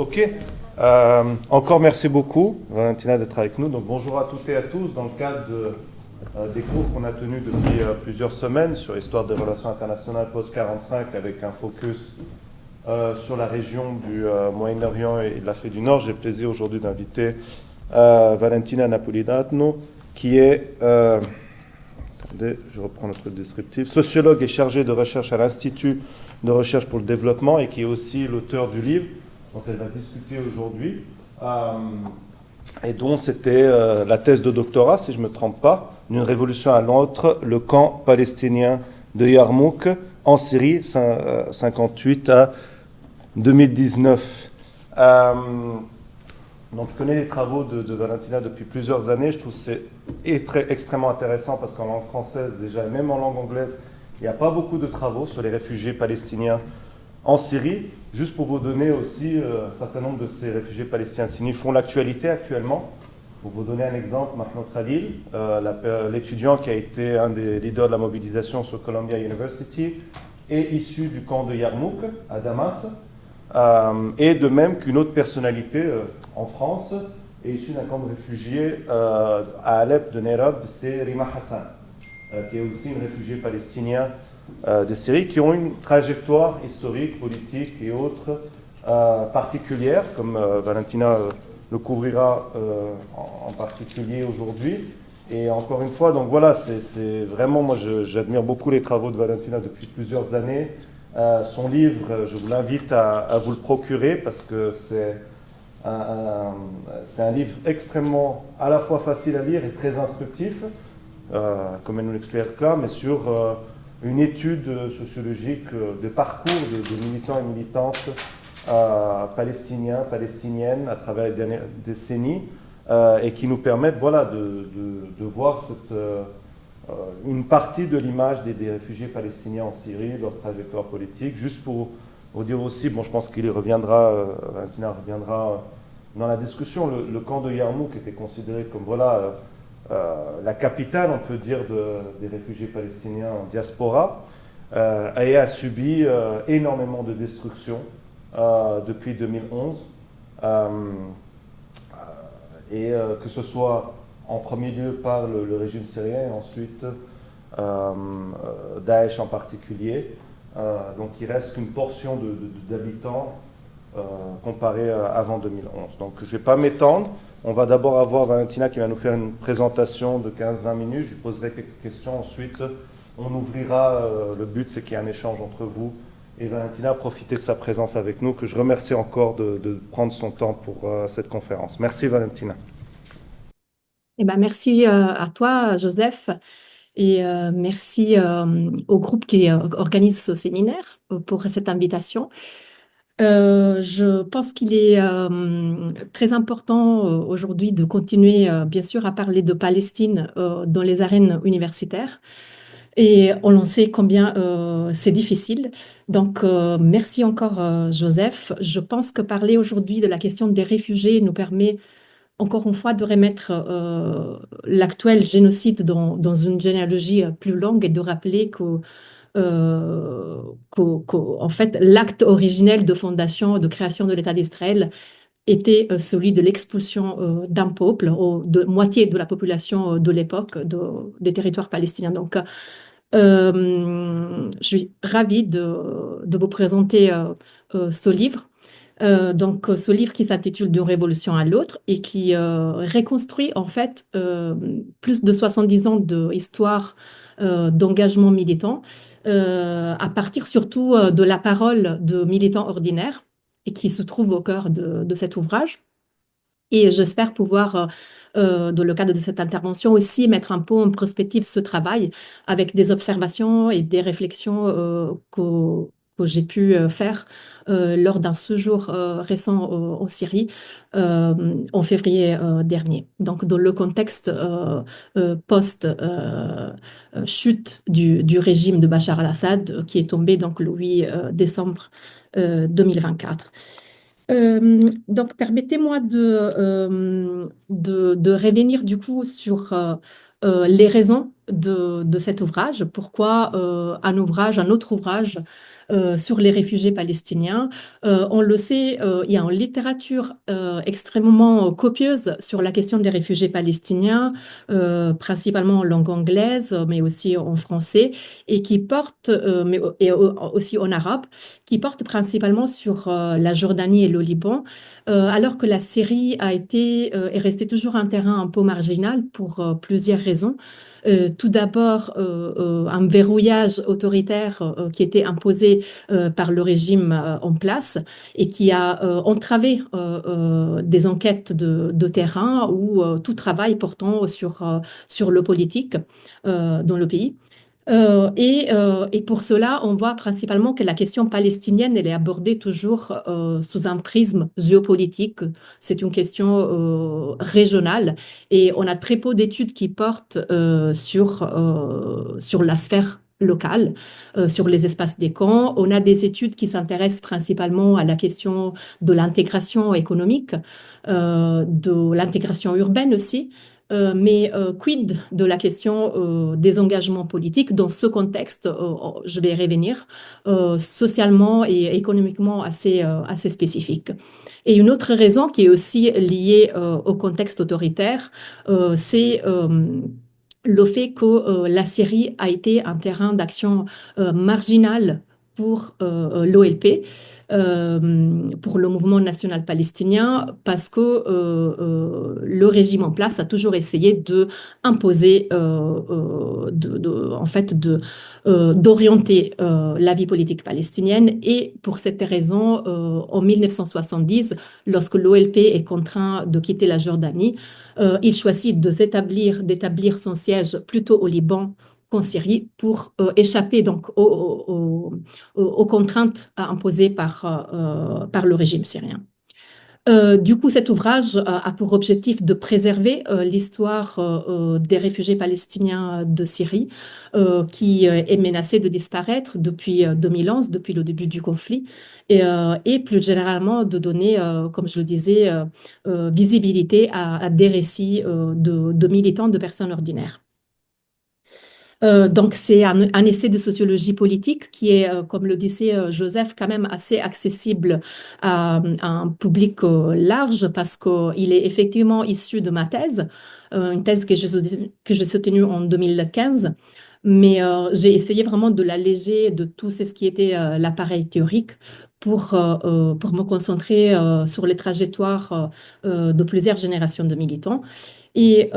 Ok. Encore merci beaucoup, Valentina, d'être avec nous. Donc, bonjour à toutes et à tous. Dans le cadre des cours qu'on a tenus depuis plusieurs semaines sur l'histoire des relations internationales post-45, avec un focus sur la région du Moyen-Orient et de l'Afrique du Nord, j'ai le plaisir aujourd'hui d'inviter Valentina Napolitano, qui est, attendez, je reprends notre descriptif, sociologue et chargée de recherche à l'Institut de recherche pour le développement et qui est aussi l'auteur du livre dont elle va discuter aujourd'hui, et dont c'était la thèse de doctorat, si je ne me trompe pas, d'une révolution à l'autre, le camp palestinien de Yarmouk en Syrie, 58 à 2019. Donc je connais les travaux de Valentina depuis plusieurs années, je trouve que c'est extrêmement intéressant parce qu'en langue française, déjà, et même en langue anglaise, il n'y a pas beaucoup de travaux sur les réfugiés palestiniens en Syrie. Juste pour vous donner aussi un certain nombre de ces réfugiés palestiniens syriens font l'actualité actuellement. Pour vous donner un exemple, Mahmoud Khalil, l'étudiant qui a été un des leaders de la mobilisation sur Columbia University, est issu du camp de Yarmouk à Damas, et de même qu'une autre personnalité en France est issue d'un camp de réfugiés à Alep de Nerab, c'est Rima Hassan, qui est aussi une réfugiée palestinienne de Syrie, qui ont une trajectoire historique, politique et autres particulière, comme Valentina le couvrira en particulier aujourd'hui. Et encore une fois, donc voilà, c'est vraiment, moi j'admire beaucoup les travaux de Valentina depuis plusieurs années. Son livre, je vous l'invite à vous le procurer parce que c'est un livre extrêmement à la fois facile à lire et très instructif, comme elle nous l'explique là, mais sur une étude sociologique de parcours de militants et militantes palestiniens, palestiniennes à travers les dernières décennies, et qui nous permettent voilà, de voir une partie de l'image des réfugiés palestiniens en Syrie, leur trajectoire politique. Juste pour vous dire aussi, bon, je pense qu'il y reviendra, Valentina reviendra dans la discussion, le camp de Yarmouk était considéré comme voilà, la capitale, on peut dire, des réfugiés palestiniens en diaspora, et a subi énormément de destruction depuis 2011. Que ce soit en premier lieu par le régime syrien et ensuite Daesh en particulier. Donc il reste qu'une portion d'habitants comparé à avant 2011. Donc je ne vais pas m'étendre. On va d'abord avoir Valentina qui va nous faire une présentation de 15-20 minutes. Je lui poserai quelques questions. Ensuite, on ouvrira. Le but, c'est qu'il y ait un échange entre vous. Et Valentina, profitez de sa présence avec nous, que je remercie encore de prendre son temps pour cette conférence. Merci Valentina. Eh ben, merci à toi, Joseph, et merci au groupe qui organise ce séminaire pour cette invitation. Je pense qu'il est très important aujourd'hui de continuer, bien sûr, à parler de Palestine dans les arènes universitaires. Et on en sait combien c'est difficile. Donc, merci encore, Joseph. Je pense que parler aujourd'hui de la question des réfugiés nous permet encore une fois de remettre l'actuel génocide dans une généalogie plus longue et de rappeler en fait, l'acte originel de fondation, de création de l'État d'Israël était celui de l'expulsion d'un peuple, de moitié de la population de l'époque des territoires palestiniens. Donc, je suis ravie de vous présenter ce livre. Donc, ce livre qui s'intitule D'une révolution à l'autre et qui reconstruit en fait plus de 70 ans d'histoire d'engagement militant à partir surtout de la parole de militants ordinaires et qui se trouve au cœur de cet ouvrage. Et j'espère pouvoir, dans le cadre de cette intervention, aussi mettre un peu en perspective ce travail avec des observations et des réflexions que j'ai pu faire lors d'un séjour récent en Syrie en février dernier. Donc, dans le contexte post-chute du régime de Bachar al-Assad qui est tombé donc, le 8 décembre 2024. Donc, permettez-moi de revenir du coup sur les raisons de cet ouvrage. Pourquoi un autre ouvrage sur les réfugiés palestiniens. On le sait, il y a une littérature extrêmement copieuse sur la question des réfugiés palestiniens, principalement en langue anglaise, mais aussi en français, et qui porte, aussi en arabe, qui porte principalement sur la Jordanie et le Liban, alors que la Syrie est restée toujours un terrain un peu marginal pour plusieurs raisons. Tout d'abord, un verrouillage autoritaire qui était imposé par le régime en place et qui a entravé des enquêtes de terrain ou tout travail portant sur le politique dans le pays. Et pour cela, on voit principalement que la question palestinienne, elle est abordée toujours sous un prisme géopolitique. C'est une question régionale et on a très peu d'études qui portent sur la sphère locale, sur les espaces des camps. On a des études qui s'intéressent principalement à la question de l'intégration économique, de l'intégration urbaine aussi. Mais quid de la question des engagements politiques dans ce contexte, je vais revenir, socialement et économiquement assez spécifique. Et une autre raison qui est aussi liée au contexte autoritaire, c'est le fait que la Syrie a été un terrain d'action marginal pour l'OLP, pour le mouvement national palestinien, parce que le régime en place a toujours essayé de imposer, en fait, d'orienter la vie politique palestinienne. Et pour cette raison, en 1970, lorsque l'OLP est contraint de quitter la Jordanie, il choisit d'établir son siège plutôt au Liban qu'en Syrie pour échapper donc aux contraintes imposées par le régime syrien. Du coup, cet ouvrage a pour objectif de préserver l'histoire des réfugiés palestiniens de Syrie, qui est menacée de disparaître depuis 2011, depuis le début du conflit, et plus généralement de donner, comme je le disais, visibilité à des récits de militants, de personnes ordinaires. Donc, c'est un essai de sociologie politique qui est, comme le disait Joseph, quand même assez accessible à un public large parce qu'il est effectivement issu de ma thèse, une thèse que j'ai soutenue en 2015. Mais j'ai essayé vraiment de l'alléger de tout ce qui était l'appareil théorique pour me concentrer sur les trajectoires de plusieurs générations de militants. Et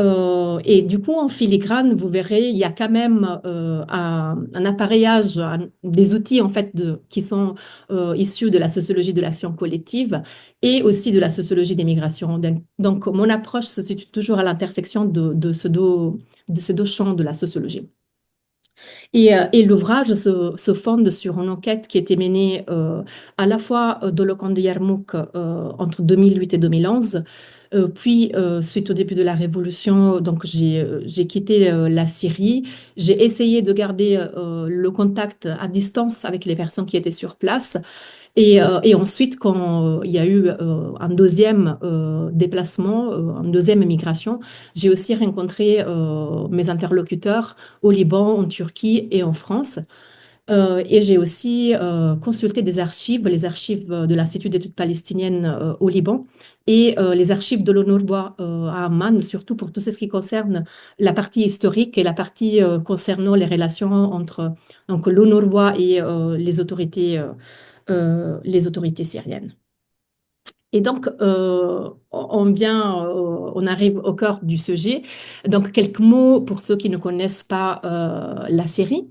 du coup, en filigrane, vous verrez, il y a quand même un appareillage, des outils en fait qui sont issus de la sociologie de l'action collective et aussi de la sociologie des migrations. Donc, mon approche se situe toujours à l'intersection de ces deux champs de la sociologie. Et l'ouvrage se fonde sur une enquête qui a été menée à la fois dans le camp de Yarmouk entre 2008 et 2011. Puis, suite au début de la révolution, donc j'ai quitté la Syrie. J'ai essayé de garder le contact à distance avec les personnes qui étaient sur place. Et ensuite, quand il y a eu un deuxième déplacement, une deuxième émigration, j'ai aussi rencontré mes interlocuteurs au Liban, en Turquie et en France. Et j'ai aussi consulté des archives, les archives de l'Institut d'études palestiniennes au Liban et les archives de l'UNRWA à Amman, surtout pour tout ce qui concerne la partie historique et la partie concernant les relations entre donc, l'UNRWA et les autorités syriennes. Et donc, on arrive au cœur du sujet. Donc, quelques mots pour ceux qui ne connaissent pas la Syrie.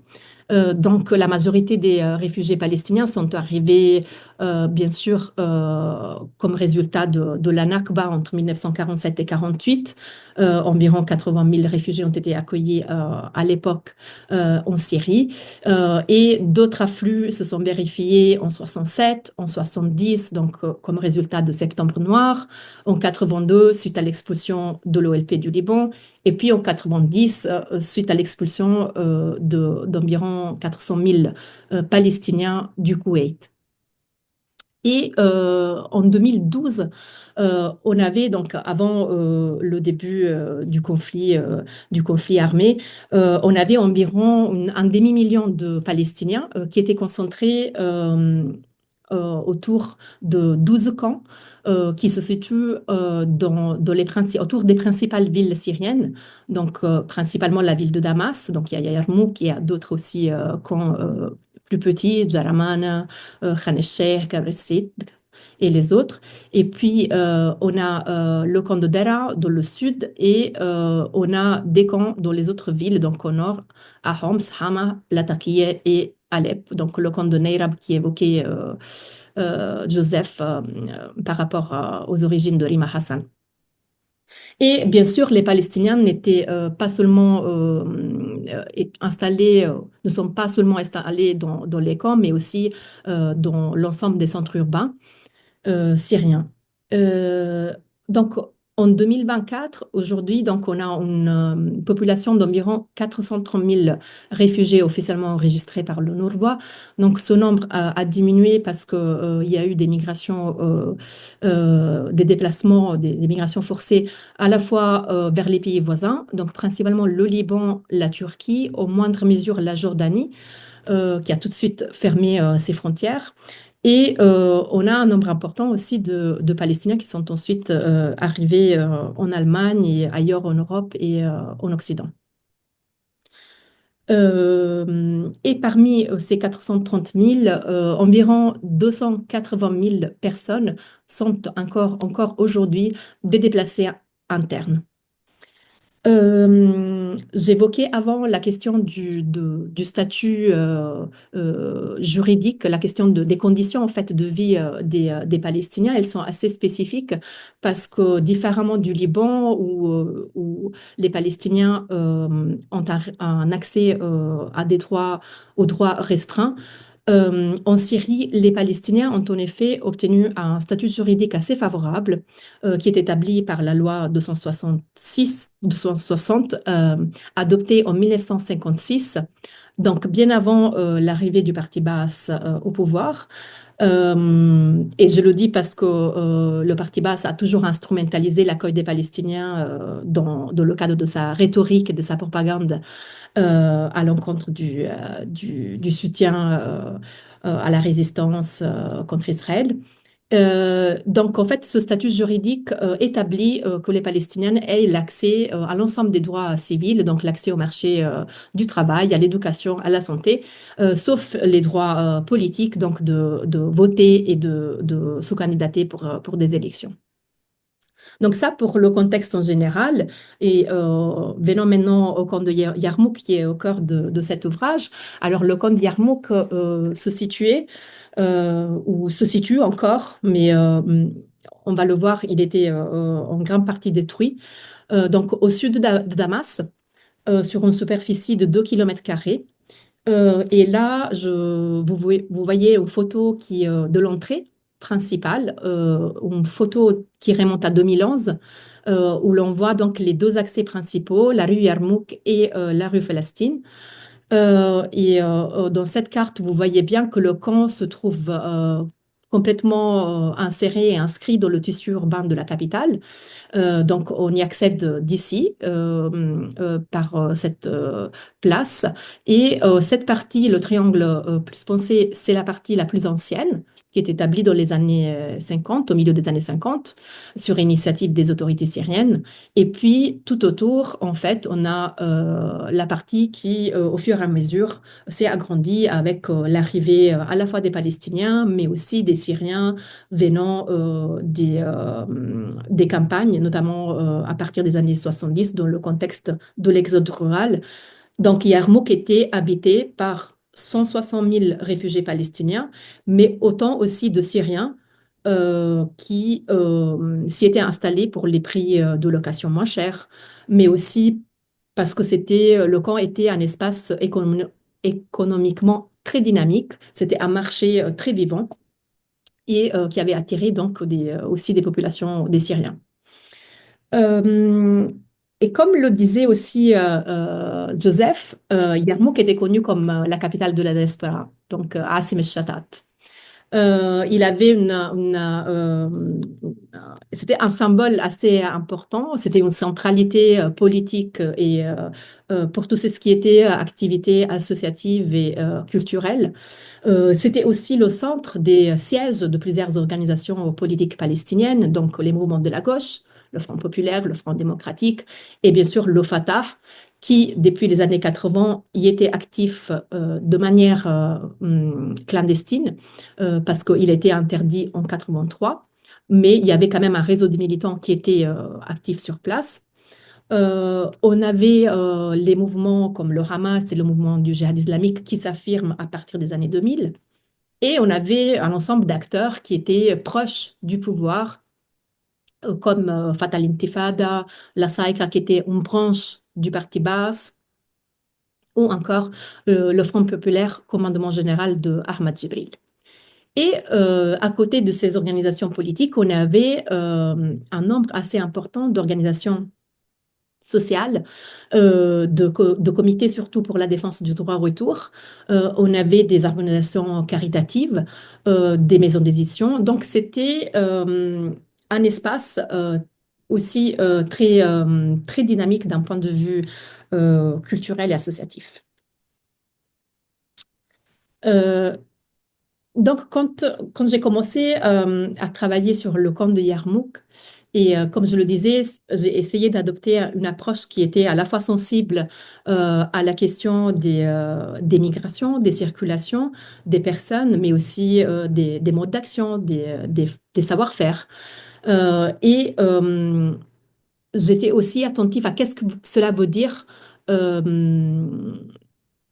Donc, la majorité des réfugiés palestiniens sont arrivés, bien sûr, comme résultat de la Nakba entre 1947 et 1948. Environ 80 000 réfugiés ont été accueillis à l'époque en Syrie. Et d'autres afflux se sont vérifiés en 67, en 70, donc comme résultat de Septembre Noir, en 82 suite à l'expulsion de l'OLP du Liban, et puis en 90 suite à l'expulsion d'environ 400 000 Palestiniens du Koweït. Et en 2012, on avait donc avant le début du conflit armé, on avait environ un demi-million de Palestiniens qui étaient concentrés autour de 12 camps qui se situent autour des principales villes syriennes, donc principalement la ville de Damas, donc il y a Yarmouk, il y a d'autres aussi camps plus petits, Jaramana, Khan el-Sheikh, Kabr el et les autres. Et puis, on a le camp de Dara dans le sud et on a des camps dans les autres villes, donc au nord, à Homs, Hama, Latakia et Alep. Donc, le camp de Neyrab qui évoquait Joseph par rapport aux origines de Rima Hassan. Et bien sûr, les Palestiniens n'étaient pas seulement installés, ne sont pas seulement installés dans les camps, mais aussi dans l'ensemble des centres urbains syriens. Euh, donc, en 2024, aujourd'hui, donc, on a une population d'environ 430 000 réfugiés officiellement enregistrés par l'UNRWA. Donc, ce nombre a diminué parce que, il y a eu des migrations, des déplacements, des migrations forcées à la fois vers les pays voisins, donc principalement le Liban, la Turquie, au moindre mesure la Jordanie qui a tout de suite fermé ses frontières. Et on a un nombre important aussi de Palestiniens qui sont ensuite arrivés en Allemagne et ailleurs en Europe et en Occident. Et parmi ces 430 000, environ 280 000 personnes sont encore aujourd'hui des déplacés internes. J'évoquais avant la question du statut juridique, la question des conditions en fait de vie des Palestiniens. Elles sont assez spécifiques parce que différemment du Liban où les Palestiniens ont un accès aux droits restreints, en Syrie, les Palestiniens ont en effet obtenu un statut juridique assez favorable qui est établi par la loi 260 adoptée en 1956, donc bien avant l'arrivée du Parti Baas au pouvoir. Et je le dis parce que le Parti Baas a toujours instrumentalisé l'accueil des Palestiniens dans le cadre de sa rhétorique et de sa propagande à l'encontre du soutien à la résistance contre Israël. Donc, en fait, ce statut juridique établit que les Palestiniennes aient l'accès à l'ensemble des droits civils, donc l'accès au marché du travail, à l'éducation, à la santé, sauf les droits politiques, donc de voter et de se candidater pour des élections. Donc ça, pour le contexte en général, et venons maintenant au camp de Yarmouk, qui est au cœur de cet ouvrage. Alors, le camp de Yarmouk ou se situe encore, mais on va le voir, il était en grande partie détruit. Donc, au sud de Damas, sur une superficie de 2 km². Et là, vous voyez une photo de l'entrée principale, une photo qui remonte à 2011, où l'on voit donc les deux accès principaux, la rue Yarmouk et la rue Palestine. Dans cette carte, vous voyez bien que le camp se trouve complètement inséré et inscrit dans le tissu urbain de la capitale. Donc, on y accède d'ici par cette place. Et cette partie, le triangle plus foncé, c'est la partie la plus ancienne qui est établie dans les années 50, au milieu des années 50, sur initiative des autorités syriennes. Et puis, tout autour, en fait, on a la partie qui, au fur et à mesure, s'est agrandie avec l'arrivée à la fois des Palestiniens, mais aussi des Syriens venant des campagnes, notamment à partir des années 70, dans le contexte de l'exode rural. Donc, Yarmouk était habité par 160 000 réfugiés palestiniens, mais autant aussi de Syriens qui s'y étaient installés pour les prix de location moins chers, mais aussi parce que le camp était un espace économiquement très dynamique, c'était un marché très vivant et qui avait attiré donc aussi des populations des Syriens. Euh, et comme le disait aussi Joseph, Yarmouk était connue comme la capitale de la diaspora, donc Asim el-Shatat. Il avait c'était un symbole assez important. C'était une centralité politique et pour tout ce qui était activité associative et culturelle. C'était aussi le centre des sièges de plusieurs organisations politiques palestiniennes, donc les mouvements de la gauche, le Front populaire, le Front démocratique et bien sûr le Fatah, qui depuis les années 80 y était actif de manière clandestine parce qu'il était interdit en 83, mais il y avait quand même un réseau de militants qui était actif sur place. On avait les mouvements comme le Hamas et le mouvement du djihad islamique qui s'affirment à partir des années 2000. Et on avait un ensemble d'acteurs qui étaient proches du pouvoir, comme Fatah al-Intifada, la Saïka qui était une branche du parti Baas, ou encore le Front populaire, commandement général de Ahmad Jibril. Et à côté de ces organisations politiques, on avait un nombre assez important d'organisations sociales, de comités surtout pour la défense du droit au retour. On avait des organisations caritatives, des maisons d'édition. Donc c'était un espace aussi très dynamique d'un point de vue culturel et associatif. Euh, Donc, quand j'ai commencé à travailler sur le camp de Yarmouk, et comme je le disais, j'ai essayé d'adopter une approche qui était à la fois sensible à la question des migrations, des circulations des personnes, mais aussi des modes d'action, des savoir-faire. Et j'étais aussi attentive à qu'est-ce que cela veut dire euh,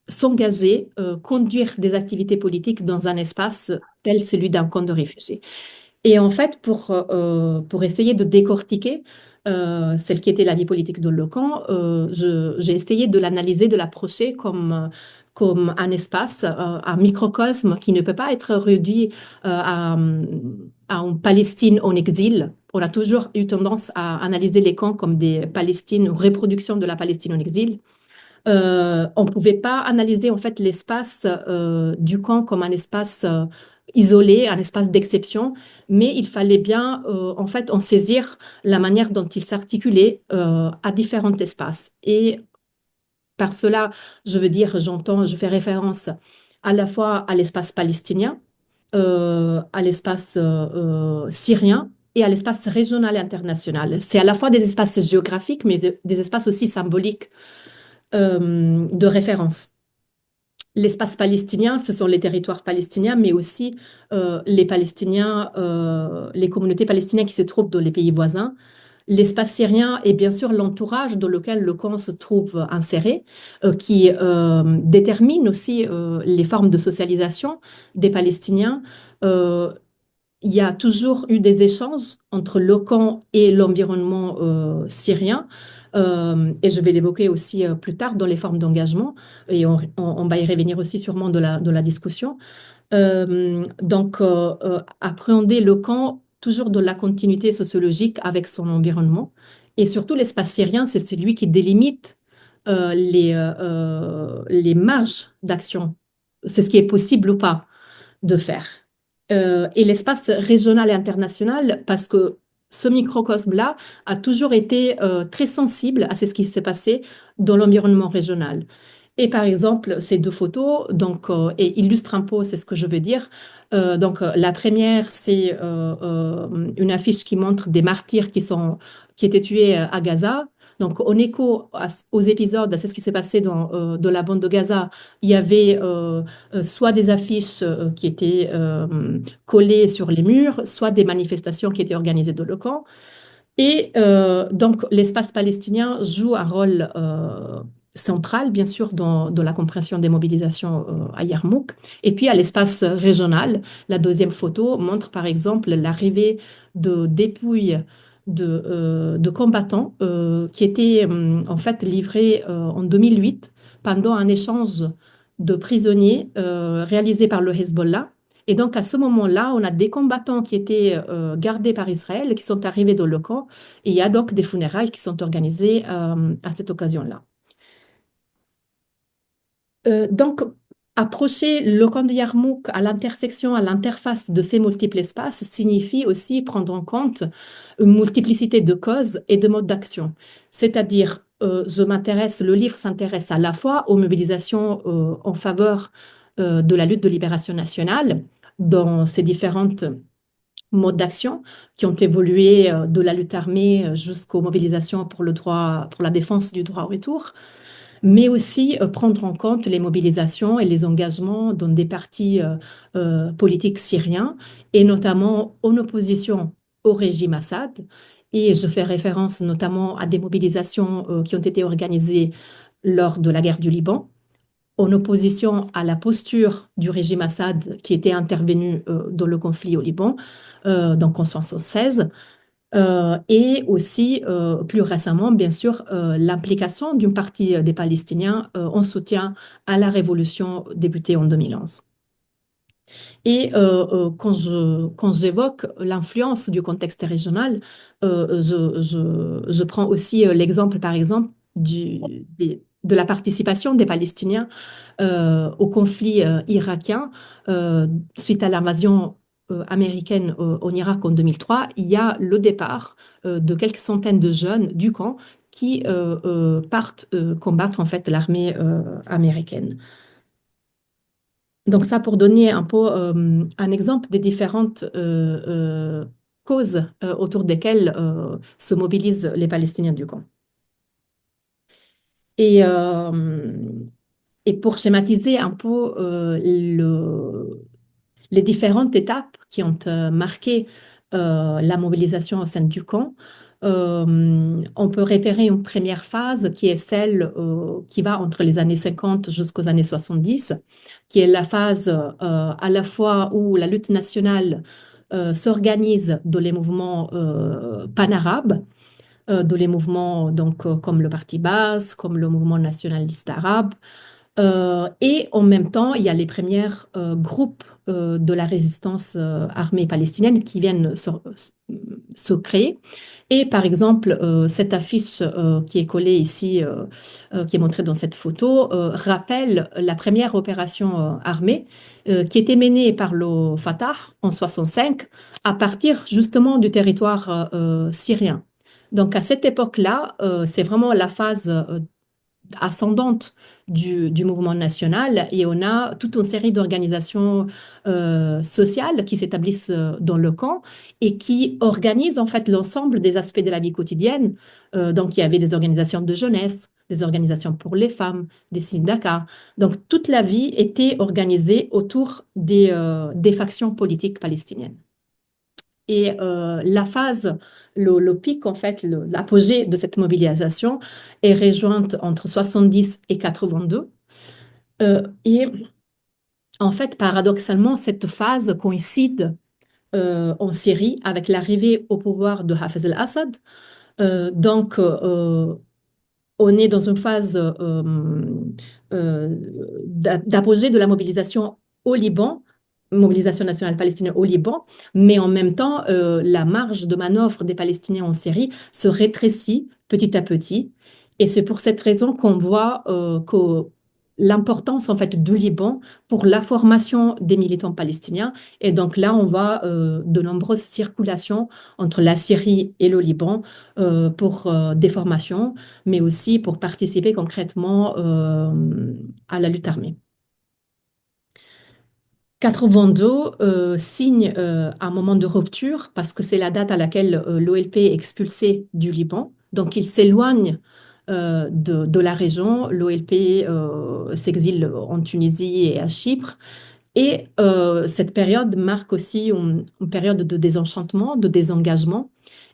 s'engager, conduire des activités politiques dans un espace tel celui d'un camp de réfugiés. Et en fait, pour essayer de décortiquer celle qui était la vie politique de le camp, j'ai essayé de l'analyser, de l'approcher comme un espace, un microcosme qui ne peut pas être réduit à une Palestine en exil. On a toujours eu tendance à analyser les camps comme des Palestines, une reproduction de la Palestine en exil. On ne pouvait pas analyser en fait l'espace du camp comme un espace isolé, un espace d'exception, mais il fallait bien en fait en saisir la manière dont il s'articulait à différents espaces. Et par cela, je fais référence à la fois à l'espace palestinien, à l'espace syrien et à l'espace régional et international. C'est à la fois des espaces géographiques, mais des espaces aussi symboliques de référence. L'espace palestinien, ce sont les territoires palestiniens, mais aussi les Palestiniens, les communautés palestiniennes qui se trouvent dans les pays voisins. L'espace syrien est bien sûr l'entourage dans lequel le camp se trouve inséré, qui détermine aussi les formes de socialisation des Palestiniens. Euh, il y a toujours eu des échanges entre le camp et l'environnement syrien. Et je vais l'évoquer aussi plus tard dans les formes d'engagement, et on va y revenir aussi sûrement de la discussion. Appréhender le camp toujours dans la continuité sociologique avec son environnement. Et surtout, l'espace syrien, c'est celui qui délimite les marges d'action. C'est ce qui est possible ou pas de faire. Et l'espace régional et international, parce que ce microcosme-là a toujours été très sensible à ce qui s'est passé dans l'environnement régional. Et par exemple, ces deux photos et illustrent un peu, c'est ce que je veux dire. La première, c'est une affiche qui montre des martyrs qui étaient tués à Gaza. Donc, en écho aux épisodes, c'est ce qui s'est passé dans la bande de Gaza. Il y avait soit des affiches qui étaient collées sur les murs, soit des manifestations qui étaient organisées dans le camp. Et donc, l'espace palestinien joue un rôle central, bien sûr, dans la compréhension des mobilisations à Yarmouk. Et puis, à l'espace régional, la deuxième photo montre, par exemple, l'arrivée de dépouilles de combattants qui étaient en fait livrés en 2008 pendant un échange de prisonniers réalisé par le Hezbollah. Et donc, à ce moment-là, on a des combattants qui étaient gardés par Israël, qui sont arrivés dans le camp, et il y a donc des funérailles qui sont organisées à cette occasion-là. Donc, approcher le camp de Yarmouk à l'intersection, à l'interface de ces multiples espaces signifie aussi prendre en compte une multiplicité de causes et de modes d'action. C'est-à-dire, le livre s'intéresse à la fois aux mobilisations en faveur de la lutte de libération nationale dans ces différentes modes d'action qui ont évolué de la lutte armée jusqu'aux mobilisations pour le droit, pour la défense du droit au retour, mais aussi prendre en compte les mobilisations et les engagements dans des partis politiques syriens, et notamment en opposition au régime Assad. Et je fais référence notamment à des mobilisations qui ont été organisées lors de la guerre du Liban, en opposition à la posture du régime Assad qui était intervenu dans le conflit au Liban, donc en 1976. Et aussi, plus récemment, bien sûr, l'implication d'une partie des Palestiniens en soutien à la révolution débutée en 2011. Et quand j'évoque l'influence du contexte régional, je prends aussi l'exemple, par exemple, de la participation des Palestiniens au conflit irakien suite à l'invasion américaine en Irak en 2003. Il y a le départ de quelques centaines de jeunes du camp qui partent combattre en fait l'armée américaine. Donc ça pour donner un peu un exemple des différentes causes autour desquelles se mobilisent les Palestiniens du camp. Et, euh, et pour schématiser un peu les différentes étapes qui ont marqué la mobilisation au sein du camp, on peut repérer une première phase qui est celle qui va entre les années 50 jusqu'aux années 70, qui est la phase à la fois où la lutte nationale s'organise dans les mouvements panarabes, dans les mouvements donc, comme le Parti Baas, comme le mouvement nationaliste arabe, et en même temps, il y a les premiers groupes de la résistance armée palestinienne qui viennent se créer. Et par exemple, cette affiche qui est collée ici, qui est montrée dans cette photo, rappelle la première opération armée qui était menée par le Fatah en 65 à partir justement du territoire syrien. Donc à cette époque-là, c'est vraiment la phase ascendante du mouvement national, et on a toute une série d'organisations sociales qui s'établissent dans le camp et qui organisent en fait l'ensemble des aspects de la vie quotidienne. Donc il y avait des organisations de jeunesse, des organisations pour les femmes, des syndicats. Donc toute la vie était organisée autour des factions politiques palestiniennes. Et la phase, le pic, en fait, l'apogée de cette mobilisation est rejointe entre 70 et 82. Et en fait, paradoxalement, cette phase coïncide en Syrie avec l'arrivée au pouvoir de Hafez al-Assad. Donc, on est dans une phase d'apogée de la mobilisation au Liban, mobilisation nationale palestinienne au Liban, mais en même temps, la marge de manœuvre des Palestiniens en Syrie se rétrécit petit à petit. Et c'est pour cette raison qu'on voit que l'importance en fait du Liban pour la formation des militants palestiniens. Et donc là, on voit de nombreuses circulations entre la Syrie et le Liban pour des formations, mais aussi pour participer concrètement à la lutte armée. 82 signe un moment de rupture parce que c'est la date à laquelle l'OLP est expulsé du Liban. Donc il s'éloigne de la région. L'OLP s'exile en Tunisie et à Chypre. Et cette période marque aussi une période de désenchantement, de désengagement.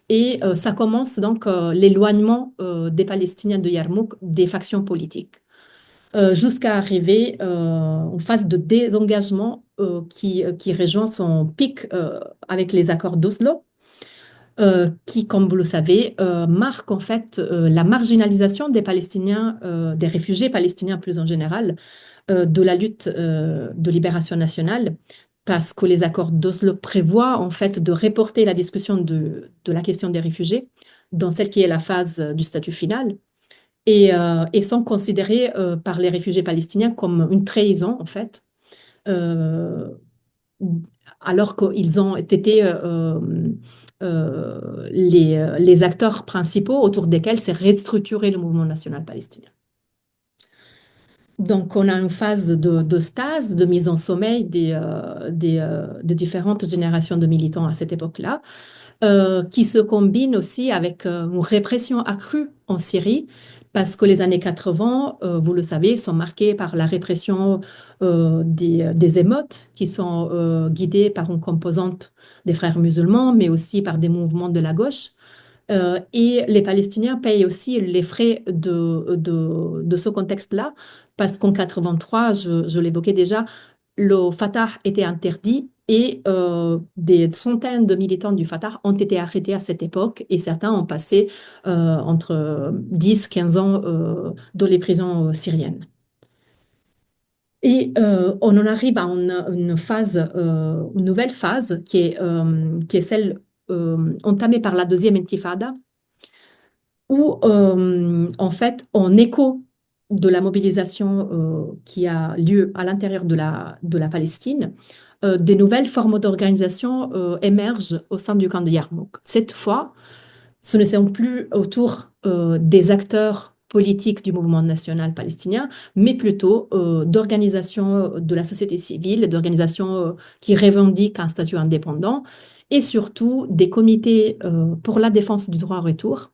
Et ça commence donc l'éloignement des Palestiniens de Yarmouk des factions politiques, jusqu'à arriver en phase de désengagement qui rejoint son pic avec les accords d'Oslo, qui, comme vous le savez, marque en fait la marginalisation des Palestiniens, des réfugiés palestiniens plus en général, de la lutte de libération nationale, parce que les accords d'Oslo prévoient en fait de reporter la discussion de la question des réfugiés dans celle qui est la phase du statut final. et sont considérés par les réfugiés palestiniens comme une trahison, en fait, euh, alors qu'ils ont été les acteurs principaux autour desquels s'est restructuré le mouvement national palestinien. Donc, on a une phase de stase, de mise en sommeil des différentes générations de militants à cette époque-là, qui se combine aussi avec une répression accrue en Syrie, parce que les années 80, vous le savez, sont marquées par la répression des émeutes, qui sont guidées par une composante des frères musulmans, mais aussi par des mouvements de la gauche. Et les Palestiniens payent aussi les frais de ce contexte-là, parce qu'en 83, je l'évoquais déjà, le Fatah était interdit et des centaines de militants du Fatah ont été arrêtés à cette époque et certains ont passé entre 10 15 ans dans les prisons syriennes. Et on en arrive à une phase, une nouvelle phase qui est celle entamée par la deuxième intifada, où, en fait, en écho de la mobilisation qui a lieu à l'intérieur de la Palestine, des nouvelles formes d'organisation émergent au sein du camp de Yarmouk. Cette fois, ce ne sont plus autour des acteurs politiques du mouvement national palestinien, mais plutôt d'organisations de la société civile, d'organisations qui revendiquent un statut indépendant, et surtout des comités pour la défense du droit au retour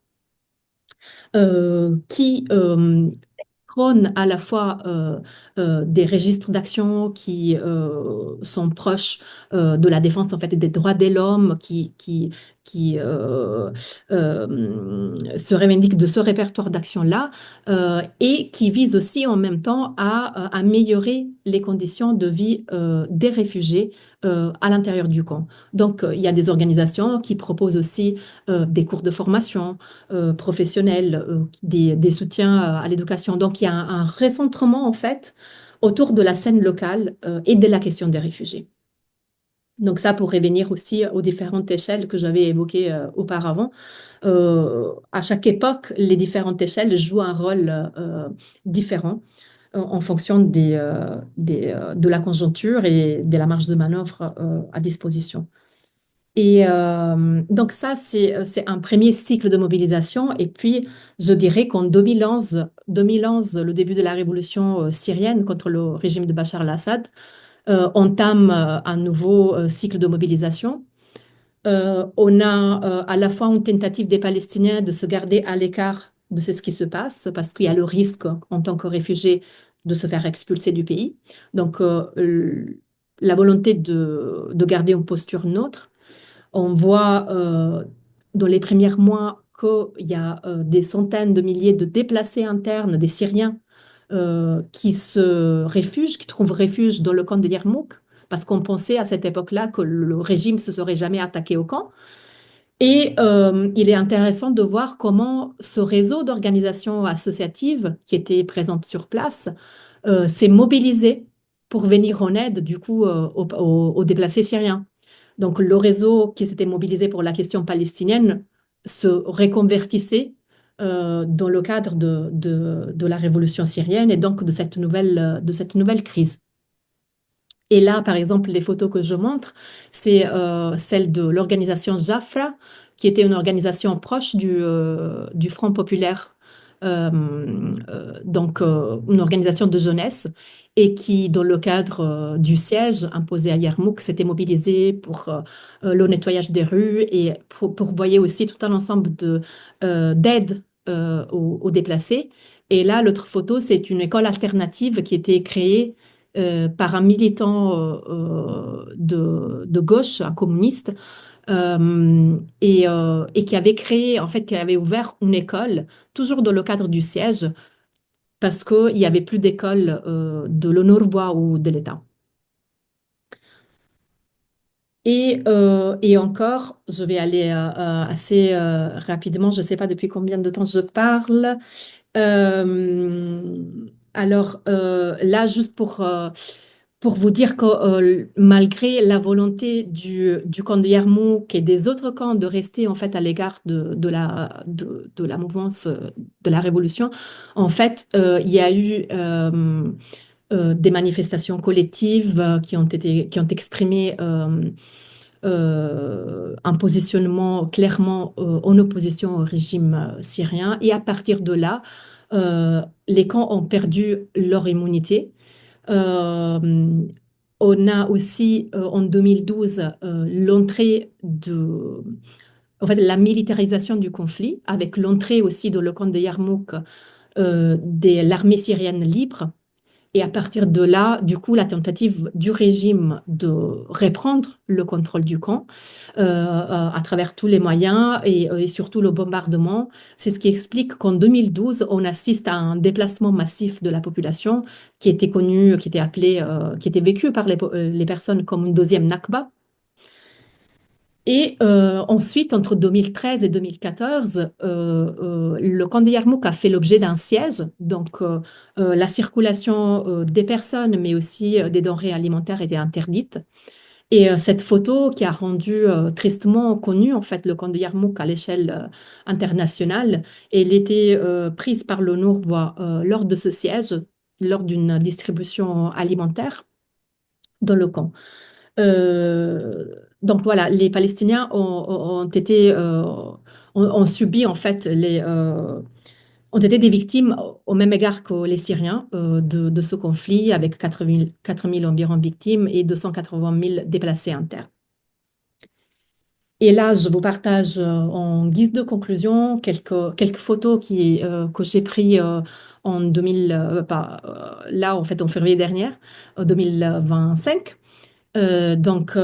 qui prône à la fois des registres d'action qui sont proches de la défense en fait des droits de l'homme, qui se revendiquent de ce répertoire d'action-là et qui vise aussi en même temps à améliorer les conditions de vie des réfugiés à l'intérieur du camp. Donc, il y a des organisations qui proposent aussi des cours de formation professionnels, des soutiens à l'éducation. Donc, il y a un recentrement, en fait, autour de la scène locale et de la question des réfugiés. Donc, ça pour revenir aussi aux différentes échelles que j'avais évoquées auparavant. À chaque époque, les différentes échelles jouent un rôle différent en fonction de la conjoncture et de la marge de manœuvre à disposition. Et donc ça, c'est un premier cycle de mobilisation. Et puis, je dirais qu'en 2011, le début de la révolution syrienne contre le régime de Bachar el-Assad entame un nouveau cycle de mobilisation. On a à la fois une tentative des Palestiniens de se garder à l'écart de ce qui se passe, parce qu'il y a le risque, en tant que réfugié, de se faire expulser du pays. Donc, la volonté de garder une posture neutre. On voit dans les premiers mois qu'il y a des centaines de milliers de déplacés internes, des Syriens, qui se réfugient, qui trouvent refuge dans le camp de Yarmouk, parce qu'on pensait à cette époque-là que le régime ne se serait jamais attaqué au camp. Et il est intéressant de voir comment ce réseau d'organisations associatives qui étaient présentes sur place s'est mobilisé pour venir en aide du coup aux déplacés syriens. Donc le réseau qui s'était mobilisé pour la question palestinienne se reconvertissait dans le cadre de la révolution syrienne et donc de cette nouvelle crise. Et là, par exemple, les photos que je montre, c'est celle de l'organisation Jafra, qui était une organisation proche du Front populaire, donc une organisation de jeunesse, et qui, dans le cadre du siège imposé à Yarmouk, s'était mobilisée pour le nettoyage des rues et pour pourvoyer aussi tout un ensemble d'aide aux déplacés. Et là, l'autre photo, c'est une école alternative qui était créée par un militant de gauche, un communiste, et qui avait créé, en fait, qui avait ouvert une école, toujours dans le cadre du siège, parce qu'il n'y avait plus d'école de l'ONURWA ou de l'État. Et encore, je vais aller assez rapidement, je ne sais pas depuis combien de temps je parle. Alors là, juste pour vous dire que malgré la volonté du camp de Yarmouk et des autres camps de rester en fait à l'égard de la mouvance de la révolution, en fait, il y a eu des manifestations collectives qui ont exprimé un positionnement clairement en opposition au régime syrien. Et à partir de là, les camps ont perdu leur immunité. Euh, on a aussi en 2012 l'entrée en fait, la militarisation du conflit, avec l'entrée aussi dans le camp de Yarmouk de l'armée syrienne libre. Et à partir de là, du coup, la tentative du régime de reprendre le contrôle du camp à travers tous les moyens et surtout le bombardement, c'est ce qui explique qu'en 2012, on assiste à un déplacement massif de la population qui était connu, qui était appelé, qui était vécu par les personnes comme une deuxième Nakba. Et ensuite, entre 2013 et 2014, le camp de Yarmouk a fait l'objet d'un siège. Donc, la circulation des personnes, mais aussi des denrées alimentaires était interdite. Et cette photo qui a rendu tristement connu en fait le camp de Yarmouk à l'échelle internationale, elle était prise par le Nourwa lors de ce siège, lors d'une distribution alimentaire dans le camp. Euh, donc voilà, les Palestiniens ont subi en fait ont été des victimes au même égard que les Syriens de ce conflit avec 4 000 environ victimes et 280 000 déplacés internes. Et là, je vous partage en guise de conclusion quelques photos que j'ai prises en 2000, là en fait en février dernier, 2025. Donc,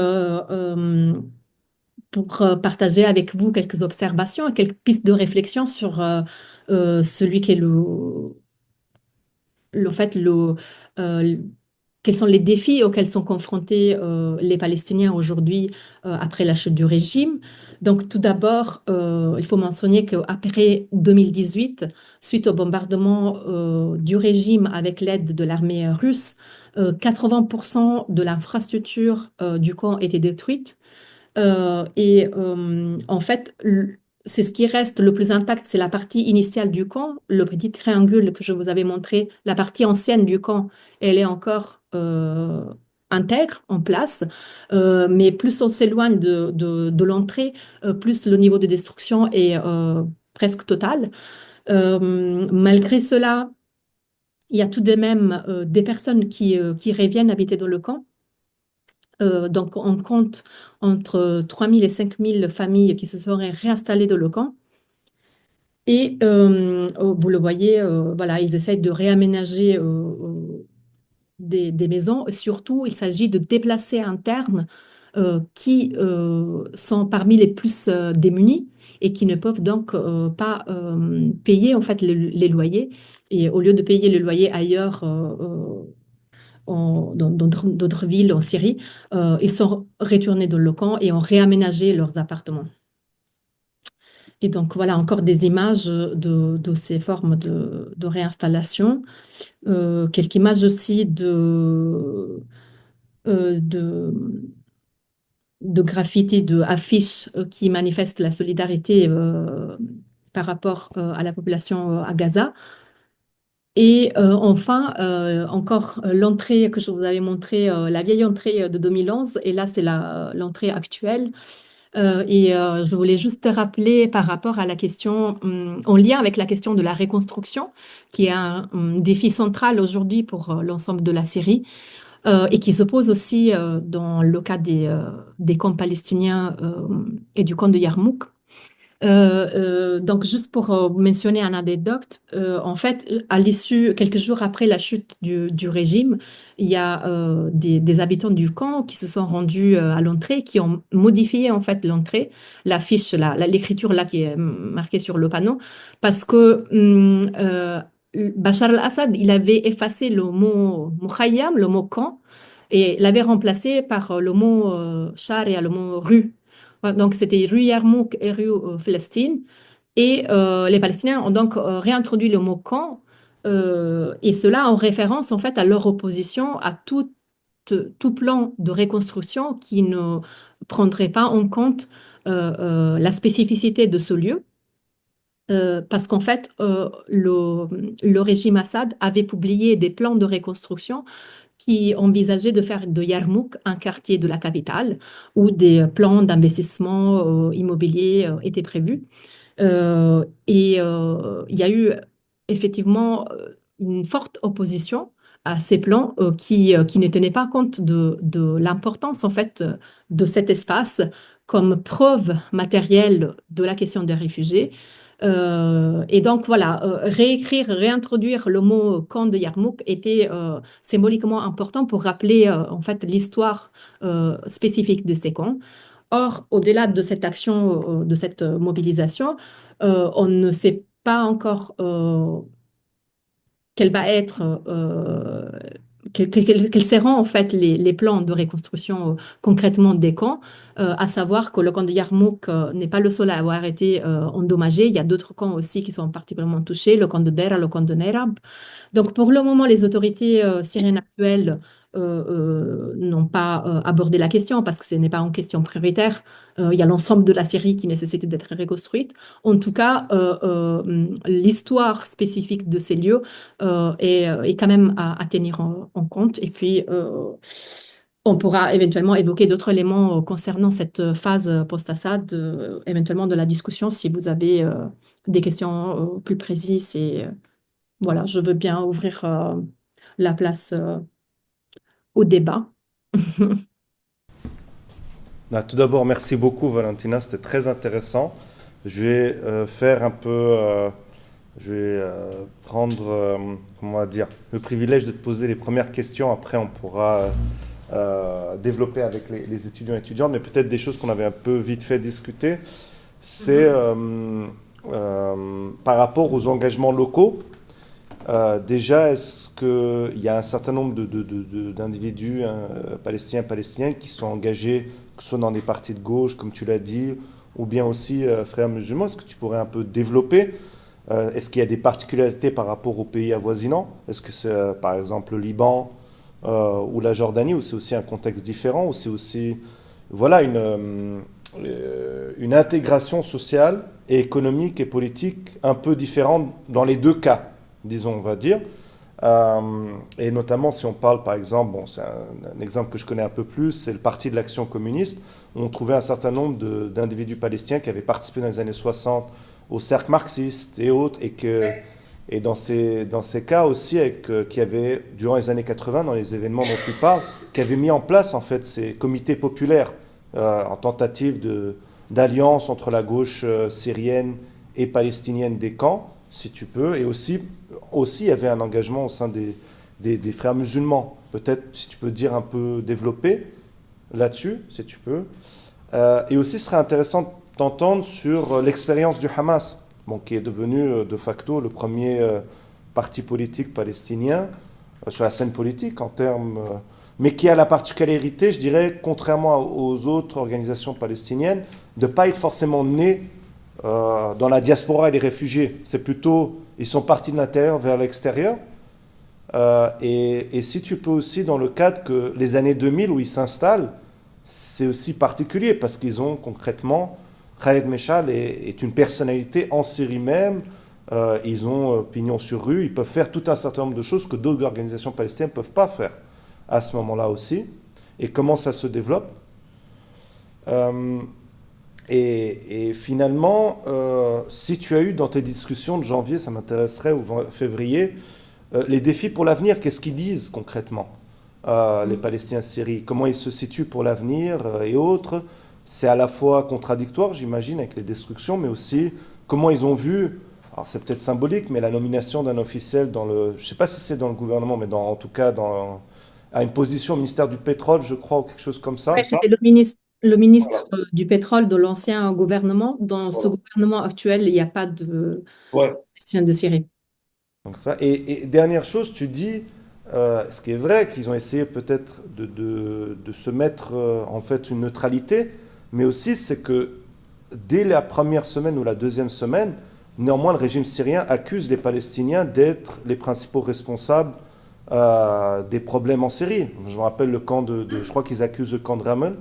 pour partager avec vous quelques observations et quelques pistes de réflexion sur celui qui est le fait, euh, quels sont les défis auxquels sont confrontés les Palestiniens aujourd'hui après la chute du régime. Donc, tout d'abord, il faut mentionner qu'après 2018, suite au bombardement du régime avec l'aide de l'armée russe, 80% de l'infrastructure du camp était détruite. En fait, c'est ce qui reste le plus intact, c'est la partie initiale du camp, le petit triangule que je vous avais montré, la partie ancienne du camp, elle est encore intègre, en place, mais plus on s'éloigne de l'entrée, plus le niveau de destruction est presque total. Malgré cela, il y a tout de même des personnes qui reviennent habiter dans le camp. Donc, on compte entre 3 000 et 5 000 familles qui se seraient réinstallées dans le camp. Et vous le voyez, voilà, ils essayent de réaménager des maisons. Surtout, il s'agit de déplacés internes qui sont parmi les plus démunis et qui ne peuvent donc pas payer en fait les loyers. Et au lieu de payer le loyer ailleurs, dans d'autres villes en Syrie, ils sont retournés dans le camp et ont réaménagé leurs appartements. Et donc voilà encore des images de ces formes de réinstallation. Quelques images aussi de graffitis, de affiches qui manifestent la solidarité par rapport à la population à Gaza. Et enfin, encore l'entrée que je vous avais montrée, la vieille entrée de 2011, et là c'est l'entrée actuelle. Je voulais juste te rappeler par rapport à la question, en lien avec la question de la reconstruction, qui est un défi central aujourd'hui pour l'ensemble de la Syrie, et qui se pose aussi dans le cas des camps palestiniens et du camp de Yarmouk. Donc, juste pour mentionner une anecdote, en fait, à l'issue, quelques jours après la chute du régime, il y a des habitants du camp qui se sont rendus à l'entrée, qui ont modifié en fait l'entrée, l'affiche, l'écriture là qui est marquée sur le panneau, parce que Bachar al-Assad, il avait effacé le mot Mukhayyam, le mot camp, et l'avait remplacé par le mot charia, le mot rue. Ouais, donc, c'était rue Yarmouk et rue Palestine. Et les Palestiniens ont donc réintroduit le mot camp, et cela en référence en fait à leur opposition à toute tout plan de reconstruction qui ne prendrait pas en compte la spécificité de ce lieu. Parce qu'en fait, le régime Assad avait publié des plans de reconstruction qui envisageaient de faire de Yarmouk un quartier de la capitale où des plans d'investissement immobilier étaient prévus. Il y a eu effectivement une forte opposition à ces plans qui ne tenaient pas compte de l'importance en fait de cet espace comme preuve matérielle de la question des réfugiés. Et donc voilà, réintroduire le mot camp de Yarmouk était symboliquement important pour rappeler en fait l'histoire spécifique de ces camps. Or, au-delà de cette action, de cette mobilisation, on ne sait pas encore quel va être, quels seront en fait les plans de reconstruction concrètement des camps, à savoir que le camp de Yarmouk n'est pas le seul à avoir été endommagé. Il y a d'autres camps aussi qui sont particulièrement touchés, le camp de Dera, le camp de Nerab. Donc, pour le moment, les autorités syriennes actuelles n'ont pas abordé la question parce que ce n'est pas une question prioritaire. Il y a l'ensemble de la Syrie qui nécessite d'être reconstruite. En tout cas, l'histoire spécifique de ces lieux est quand même à tenir en compte. Et puis, on pourra éventuellement évoquer d'autres éléments concernant cette phase post-Assad, éventuellement de la discussion si vous avez des questions plus précises et voilà, je veux bien ouvrir la place au débat. Tout d'abord, merci beaucoup Valentina, c'était très intéressant. Je vais faire un peu, je vais prendre, comment on va dire, le privilège de te poser les premières questions. Après, on pourra développer avec les étudiants et étudiantes, mais peut-être des choses qu'on avait un peu vite fait discuter. C'est par rapport aux engagements locaux. Déjà, est-ce qu'il y a un certain nombre d'individus palestiniennes qui sont engagés, que ce soit dans des partis de gauche, comme tu l'as dit, ou bien aussi frères musulmans? Est-ce que tu pourrais un peu développer? Est-ce qu'il y a des particularités par rapport aux pays avoisinants? Est-ce que c'est par exemple le Liban ou la Jordanie, où c'est aussi un contexte différent, où c'est aussi voilà, une intégration sociale et économique et politique un peu différente dans les deux cas, disons, on va dire. Et notamment, si on parle, par exemple, bon, c'est un exemple que je connais un peu plus, c'est le Parti de l'Action communiste, où on trouvait un certain nombre d'individus palestiniens qui avaient participé dans les années 60 au cercle marxiste et autres, et dans ces cas aussi, qui avaient, durant les années 80, dans les événements dont tu parles, qui avaient mis en place, en fait, ces comités populaires en tentative d'alliance entre la gauche syrienne et palestinienne des camps, si tu peux, et aussi il y avait un engagement au sein des frères musulmans. Peut-être si tu peux dire un peu développer là-dessus, si tu peux. Et aussi, ce serait intéressant d'entendre sur l'expérience du Hamas, bon, qui est devenu de facto le premier parti politique palestinien sur la scène politique en termes, mais qui a la particularité, je dirais, contrairement aux autres organisations palestiniennes, de ne pas être forcément né dans la diaspora et les réfugiés. C'est plutôt, ils sont partis de l'intérieur vers l'extérieur. Et si tu peux aussi, dans le cadre que les années 2000 où ils s'installent, c'est aussi particulier parce qu'ils ont concrètement, Khaled Meshal est une personnalité en Syrie même. Ils ont pignon sur rue, ils peuvent faire tout un certain nombre de choses que d'autres organisations palestiniennes ne peuvent pas faire à ce moment-là aussi. Et comment ça se développe. Et finalement, si tu as eu dans tes discussions de janvier, ça m'intéresserait, ou février, les défis pour l'avenir, qu'est-ce qu'ils disent concrètement, les Palestiniens de Syrie? Comment ils se situent pour l'avenir et autres? C'est à la fois contradictoire, j'imagine, avec les destructions, mais aussi comment ils ont vu, alors c'est peut-être symbolique, mais la nomination d'un officiel dans le, je ne sais pas si c'est dans le gouvernement, mais en tout cas à une position au ministère du pétrole, je crois, ou quelque chose comme ça. Ouais, c'était le ministre du pétrole de l'ancien gouvernement. Dans ce gouvernement actuel, il n'y a pas de Ouais. Palestiniens de Syrie. Donc ça. Et dernière chose, tu dis, ce qui est vrai, qu'ils ont essayé peut-être de se mettre en fait une neutralité, mais aussi c'est que dès la première semaine ou la deuxième semaine, néanmoins le régime syrien accuse les Palestiniens d'être les principaux responsables des problèmes en Syrie. Je me rappelle le camp je crois qu'ils accusent le camp de Ramel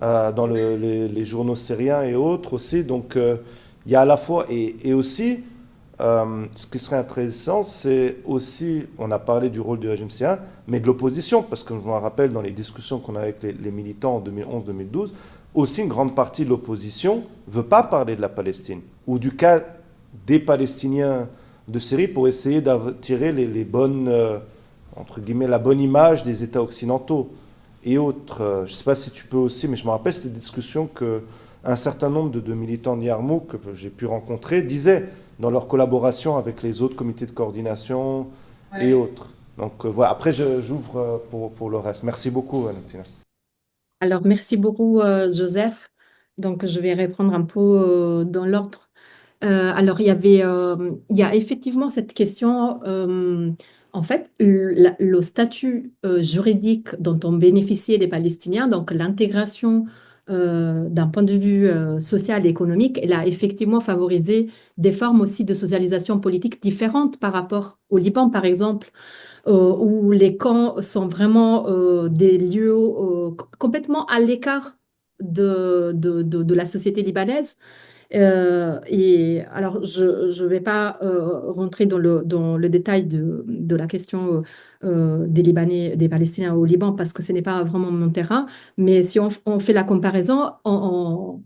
dans les journaux syriens et autres aussi. Donc il y a à la fois, et aussi, ce qui serait intéressant, c'est aussi, on a parlé du rôle du régime syrien, mais de l'opposition, parce que je me rappelle dans les discussions qu'on a avec les militants en 2011-2012, aussi une grande partie de l'opposition ne veut pas parler de la Palestine, ou du cas des Palestiniens de Syrie pour essayer d'attirer les bonnes, entre guillemets, la bonne image des États occidentaux et autres. Je ne sais pas si tu peux aussi, mais je me rappelle cette discussion qu'un certain nombre de militants de Yarmouk que j'ai pu rencontrer disaient dans leur collaboration avec les autres comités de coordination et Ouais. autres. Donc voilà, après j'ouvre pour le reste. Merci beaucoup, Valentina. Alors, merci beaucoup, Joseph. Donc, je vais reprendre un peu dans l'ordre. Alors, il y a effectivement cette question. En fait, le statut juridique dont ont bénéficié les Palestiniens, donc l'intégration d'un point de vue social et économique, elle a effectivement favorisé des formes aussi de socialisation politique différentes par rapport au Liban, par exemple, où les camps sont vraiment des lieux complètement à l'écart de la société libanaise. Et alors, je ne vais pas rentrer dans le détail de la question des Libanais, des Palestiniens au Liban, parce que ce n'est pas vraiment mon terrain, mais si on fait la comparaison, en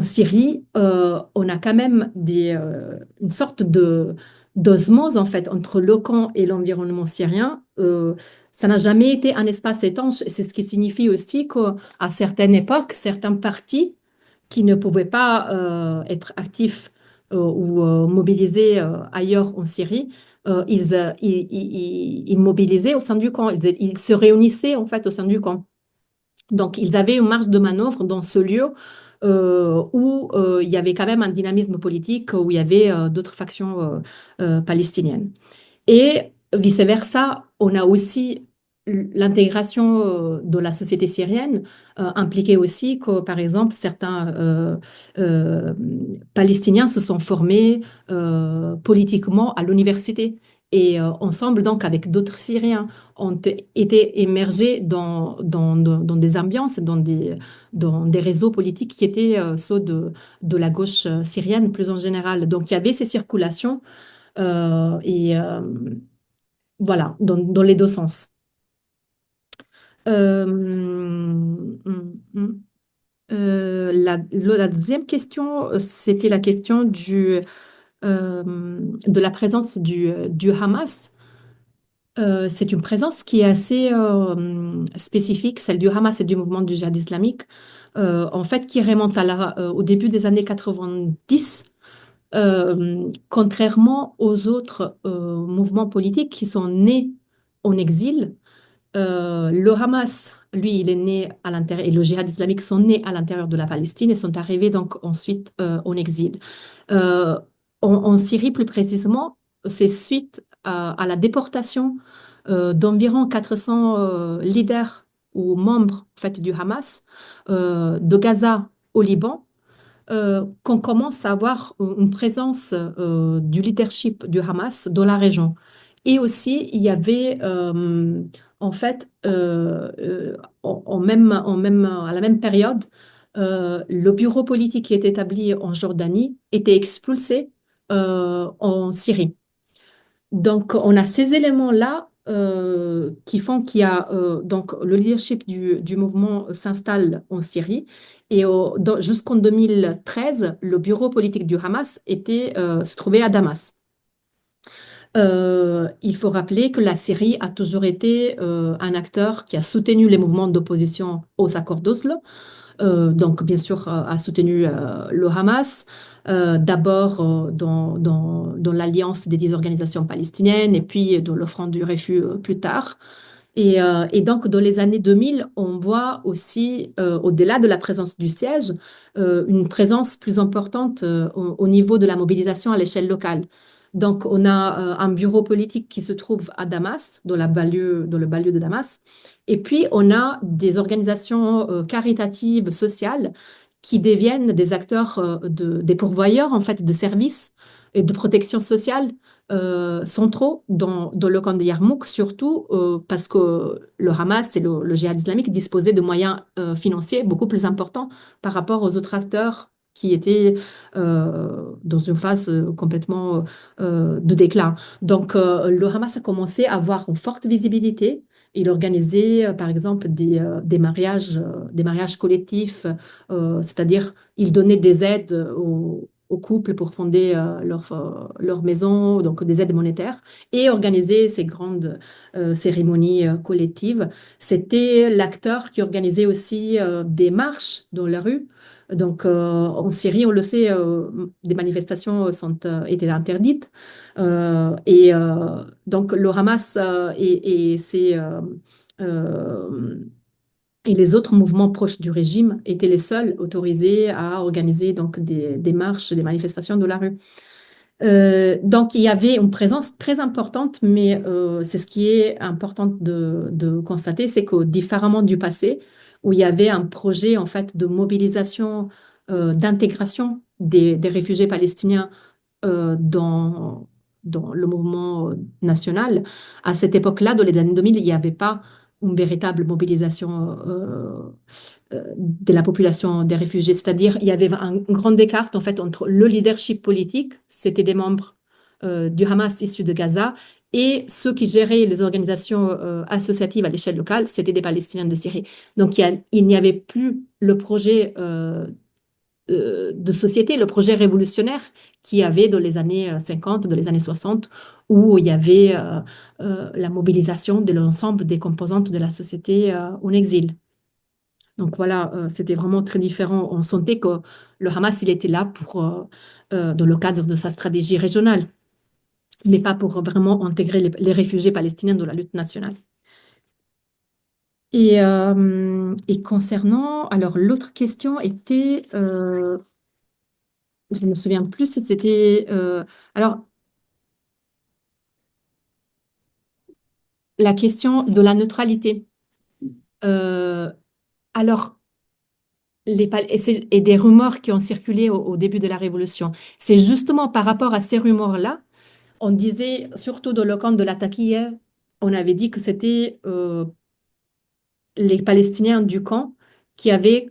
Syrie, on a quand même une sorte d'osmose en fait entre le camp et l'environnement syrien. Ça n'a jamais été un espace étanche. Et c'est ce qui signifie aussi qu'à certaines époques, certains partis qui ne pouvaient pas être actifs ou mobilisés ailleurs en Syrie, ils mobilisaient au sein du camp. Ils se réunissaient en fait au sein du camp. Donc, ils avaient une marge de manœuvre dans ce lieu où il y avait quand même un dynamisme politique, où il y avait d'autres factions palestiniennes. Et vice-versa, on a aussi l'intégration de la société syrienne impliquait aussi que, par exemple, certains euh, Palestiniens se sont formés politiquement à l'université. Et ensemble, donc, avec d'autres Syriens, ont été émergés dans des ambiances, dans des réseaux politiques qui étaient ceux de la gauche syrienne plus en général. Donc, il y avait ces circulations et voilà, dans les deux sens. Hum. La deuxième question, c'était la question de la présence du Hamas. C'est une présence qui est assez spécifique, celle du Hamas et du mouvement du djihad islamique, en fait, qui remonte au début des années 90. Contrairement aux autres mouvements politiques qui sont nés en exil, le Hamas, lui, il est né à l'intérieur, et le djihad islamique sont nés à l'intérieur de la Palestine et sont arrivés donc ensuite en exil. Euh, en Syrie, plus précisément, c'est suite à la déportation d'environ 400 leaders ou membres en fait, du Hamas de Gaza au Liban qu'on commence à avoir une présence du leadership du Hamas dans la région. Et aussi, il y avait en fait, à la même période, le bureau politique qui est établi en Jordanie était expulsé en Syrie. Donc, on a ces éléments-là qui font qu'il y a donc le leadership du mouvement s'installe en Syrie et jusqu'en 2013, le bureau politique du Hamas se trouvait à Damas. Il faut rappeler que la Syrie a toujours été un acteur qui a soutenu les mouvements d'opposition aux accords d'Oslo donc, bien sûr, a soutenu le Hamas, d'abord dans l'alliance des 10 organisations palestiniennes et puis dans le Front du Refus plus tard. Et donc, dans les années 2000, on voit aussi, au-delà de la présence du siège, une présence plus importante au niveau de la mobilisation à l'échelle locale. Donc, on a un bureau politique qui se trouve à Damas, dans le banlieue de Damas. Et puis, on a des organisations caritatives, sociales, qui deviennent des acteurs, des pourvoyeurs en fait de services et de protection sociale centraux dans le camp de Yarmouk, surtout parce que le Hamas et le djihad islamique disposaient de moyens financiers beaucoup plus importants par rapport aux autres acteurs qui étaient dans une phase complètement de déclin. Donc, le Hamas a commencé à avoir une forte visibilité. Il organisait, par exemple, des mariages collectifs, c'est-à-dire il donnait des aides aux couples pour fonder leur maison, donc des aides monétaires, et organiser ces grandes cérémonies collectives. C'était l'acteur qui organisait aussi des marches dans la rue. Donc, en Syrie, on le sait, des manifestations étaient interdites. Donc, le Hamas euh, et les autres mouvements proches du régime étaient les seuls autorisés à organiser donc des marches, des manifestations dans la rue. Donc, il y avait une présence très importante, mais c'est ce qui est important de constater, c'est que différemment du passé, où il y avait un projet en fait de mobilisation, d'intégration des réfugiés palestiniens dans le mouvement national, à cette époque-là, dans les années 2000, il n'y avait pas une véritable mobilisation de la population des réfugiés. C'est-à-dire, il y avait un grand écart en fait entre le leadership politique, c'était des membres du Hamas issus de Gaza, et ceux qui géraient les organisations associatives à l'échelle locale, c'était des Palestiniens de Syrie. Donc, il n'y avait plus le projet de société, le projet révolutionnaire qu'il y avait dans les années 50, dans les années 60, où il y avait la mobilisation de l'ensemble des composantes de la société en exil. Donc voilà, c'était vraiment très différent. On sentait que le Hamas, il était là dans le cadre de sa stratégie régionale, mais pas pour vraiment intégrer les réfugiés palestiniens dans la lutte nationale. Et concernant, alors l'autre question était, je me souviens plus, c'était, alors la question de la neutralité. Euh, alors, et des rumeurs qui ont circulé au début de la Révolution. C'est justement par rapport à ces rumeurs-là, on disait, surtout dans le camp de la Taqiya, on avait dit que c'était les Palestiniens du camp qui avaient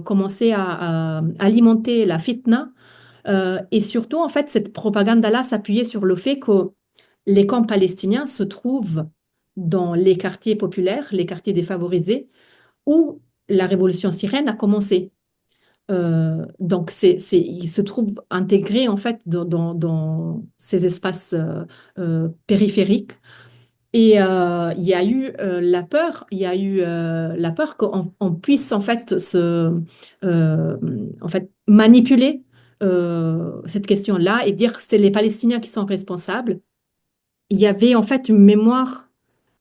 commencé à alimenter la fitna. Et surtout, en fait, cette propagande-là s'appuyait sur le fait que les camps palestiniens se trouvent dans les quartiers populaires, les quartiers défavorisés, où la révolution syrienne a commencé. Donc, ils se trouvent intégrés en fait dans ces espaces périphériques. Et il y a eu la peur, il y a eu la peur qu'on puisse en fait euh, en fait manipuler cette question-là et dire que c'est les Palestiniens qui sont responsables. Il y avait en fait une mémoire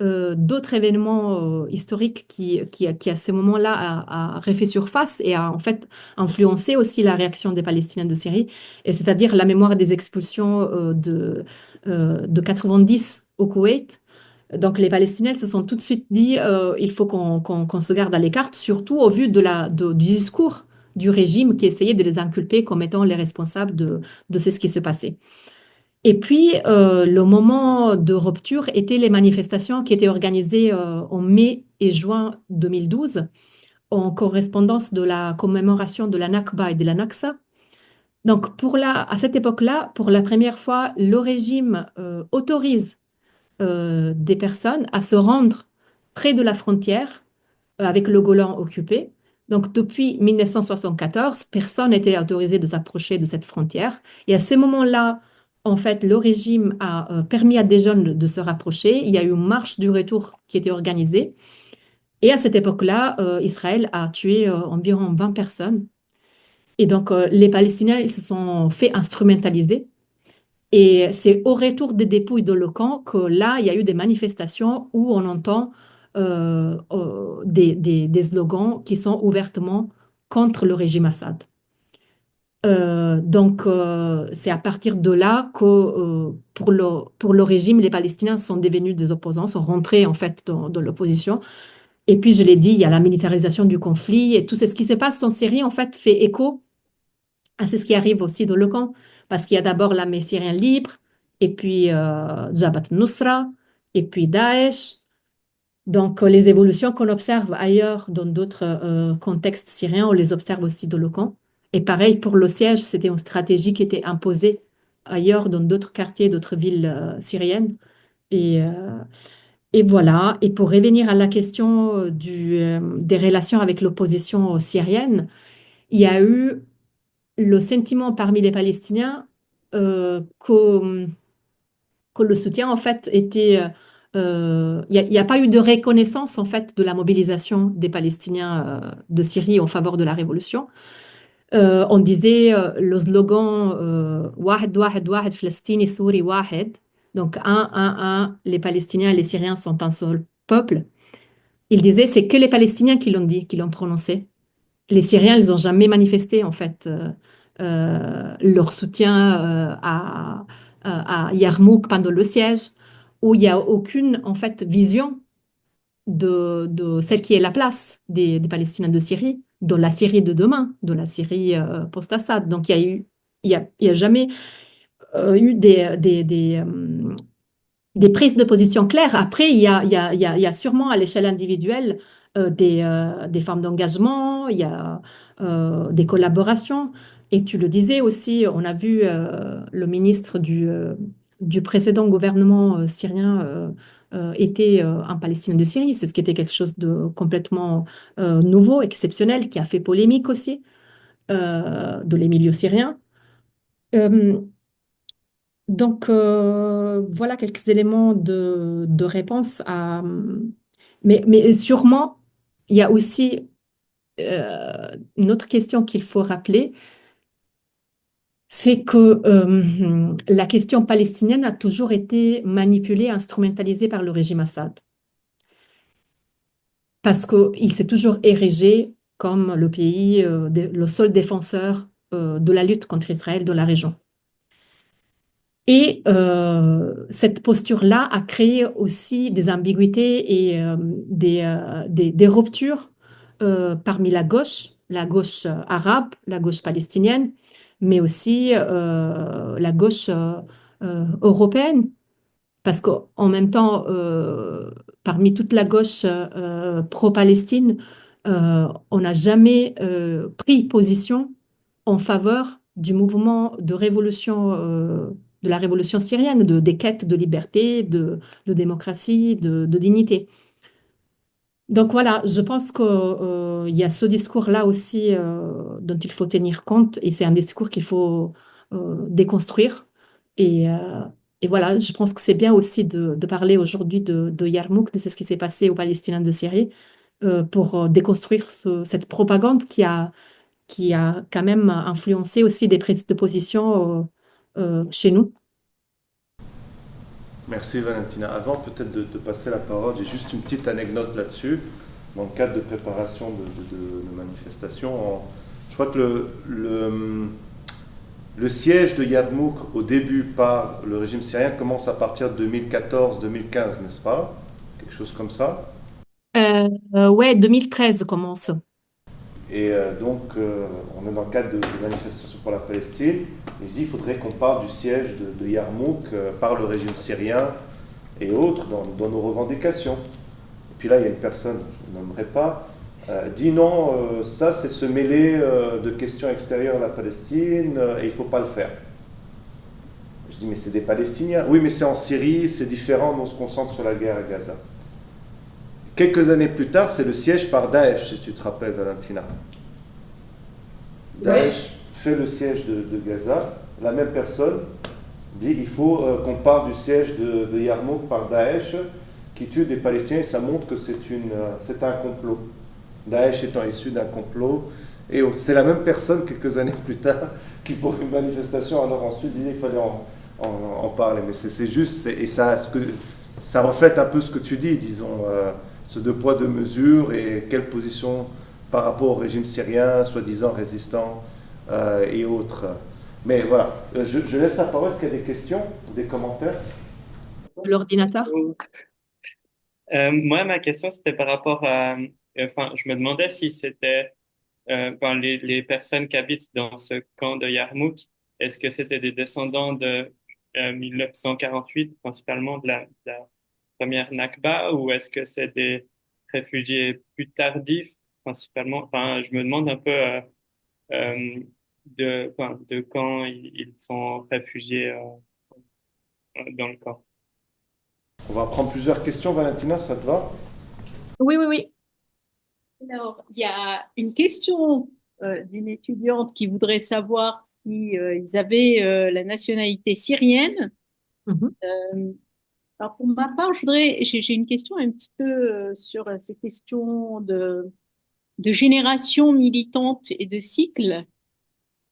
d'autres événements historiques qui, à ces moments-là, a refait surface et a en fait influencé aussi la réaction des Palestiniens de Syrie, et c'est-à-dire la mémoire des expulsions de 90 au Koweït. Donc les Palestiniens se sont tout de suite dit il faut qu'on se garde à l'écart, surtout au vu du discours du régime qui essayait de les inculper comme étant les responsables de ce qui se passait. Et puis, le moment de rupture était les manifestations qui étaient organisées en mai et juin 2012 en correspondance de la commémoration de la Nakba et de la Naksa. Donc, à cette époque-là, pour la première fois, le régime autorise des personnes à se rendre près de la frontière avec le Golan occupé. Donc, depuis 1974, personne n'était autorisé de s'approcher de cette frontière. Et à ce moment-là, en fait, le régime a permis à des jeunes de se rapprocher. Il y a eu une marche du retour qui était organisée. Et à cette époque-là, Israël a tué environ 20 personnes. Et donc, les Palestiniens, ils se sont fait instrumentaliser. Et c'est au retour des dépouilles de camp que là, il y a eu des manifestations où on entend des slogans qui sont ouvertement contre le régime Assad. Donc, c'est à partir de là que pour le régime, les Palestiniens sont devenus des opposants, sont rentrés en fait dans l'opposition. Et puis, je l'ai dit, il y a la militarisation du conflit et tout ce qui se passe en Syrie, en fait, fait écho à ce qui arrive aussi dans le camp. Parce qu'il y a d'abord l'armée syrienne libre, et puis Jabhat al-Nusra, et puis Daesh. Donc, les évolutions qu'on observe ailleurs dans d'autres contextes syriens, on les observe aussi dans le camp. Et pareil pour le siège, c'était une stratégie qui était imposée ailleurs dans d'autres quartiers, d'autres villes syriennes. Et, euh, et voilà. Et pour revenir à la question des relations avec l'opposition syrienne, il y a eu le sentiment parmi les Palestiniens que le soutien, en fait, était... il n'y a pas eu de reconnaissance, en fait, de la mobilisation des Palestiniens de Syrie en faveur de la révolution. On disait le slogan Wahed, Wahed, Wahed, Palestine, Souri, Wahed. Donc, un, les Palestiniens et les Syriens sont un seul peuple. Il disait, c'est que les Palestiniens qui l'ont dit, qui l'ont prononcé. Les Syriens, ils n'ont jamais manifesté, en fait, leur soutien à Yarmouk pendant le siège, où il n'y a aucune, en fait, vision de celle qui est la place des Palestiniens de Syrie, de la Syrie de demain, de la Syrie post-Assad. Donc, il y a jamais eu des prises de position claires. Après, il y a sûrement à l'échelle individuelle des formes d'engagement, il y a des collaborations. Et tu le disais aussi, on a vu le ministre du précédent gouvernement syrien était un Palestinien de Syrie. C'est ce qui était quelque chose de complètement nouveau, exceptionnel, qui a fait polémique aussi de les milieux syriens. Euh, donc, voilà quelques éléments de réponse à... Mais sûrement, il y a aussi une autre question qu'il faut rappeler, c'est que la question palestinienne a toujours été manipulée, instrumentalisée par le régime Assad. Parce qu'il s'est toujours érigé comme le pays, le seul défenseur de la lutte contre Israël dans la région. Et cette posture-là a créé aussi des ambiguïtés et des ruptures parmi la gauche arabe, la gauche palestinienne, mais aussi la gauche européenne. Parce qu'en même temps, parmi toute la gauche pro-Palestine, on n'a jamais pris position en faveur du mouvement de révolution, de la révolution syrienne, des quêtes de liberté, de démocratie, de dignité. Donc voilà, je pense qu'il y a ce discours-là aussi dont il faut tenir compte et c'est un discours qu'il faut déconstruire. Et, euh, et voilà, je pense que c'est bien aussi de parler aujourd'hui de Yarmouk, de ce qui s'est passé aux Palestiniens de Syrie, pour déconstruire cette propagande qui a quand même influencé aussi des prises de position chez nous. Merci Valentina. Avant peut-être de passer la parole, j'ai juste une petite anecdote là-dessus. Dans le cadre de préparation de manifestations, je crois que le siège de Yarmouk au début par le régime syrien commence à partir de 2014-2015, n'est-ce pas? Quelque chose comme ça. Ouais, 2013 commence. Et on est dans le cadre de manifestations pour la Palestine. Et je dis, il faudrait qu'on parle du siège de Yarmouk par le régime syrien et autres dans nos revendications. Et puis là, il y a une personne, je ne nommerai pas, dit non, ça c'est se mêler de questions extérieures à la Palestine et il ne faut pas le faire. Je dis, mais c'est des Palestiniens. Oui, mais c'est en Syrie, c'est différent, nous on se concentre sur la guerre à Gaza. Quelques années plus tard, c'est le siège par Daesh, si tu te rappelles, Valentina. Daesh fait le siège de Gaza. La même personne dit il faut qu'on parte du siège de Yarmouk par Daesh qui tue des Palestiniens. Ça montre que c'est un complot. Daesh étant issu d'un complot. Et c'est la même personne, quelques années plus tard, qui pour une manifestation, alors ensuite disait qu'il fallait en parler. Mais c'est juste, et ça reflète un peu ce que tu dis, disons. Ce deux poids, deux mesures et quelle position par rapport au régime syrien, soi-disant résistant et autres. Mais voilà, je laisse la parole. Est-ce qu'il y a des questions, des commentaires? L'ordinateur? Moi, ma question, c'était par rapport à, enfin, je me demandais si c'était, ben, les personnes qui habitent dans ce camp de Yarmouk, est-ce que c'était des descendants de 1948, principalement de la première Nakba, ou est-ce que c'est des réfugiés plus tardifs, principalement? Enfin, je me demande un peu enfin, de quand ils sont réfugiés dans le camp. On va prendre plusieurs questions, Valentina, ça te va? Oui, oui, oui. Alors, il y a une question d'une étudiante qui voudrait savoir si ils avaient la nationalité syrienne. Mhm. Euh, alors pour ma part, j'ai une question un petit peu sur ces questions de génération militante et de cycle.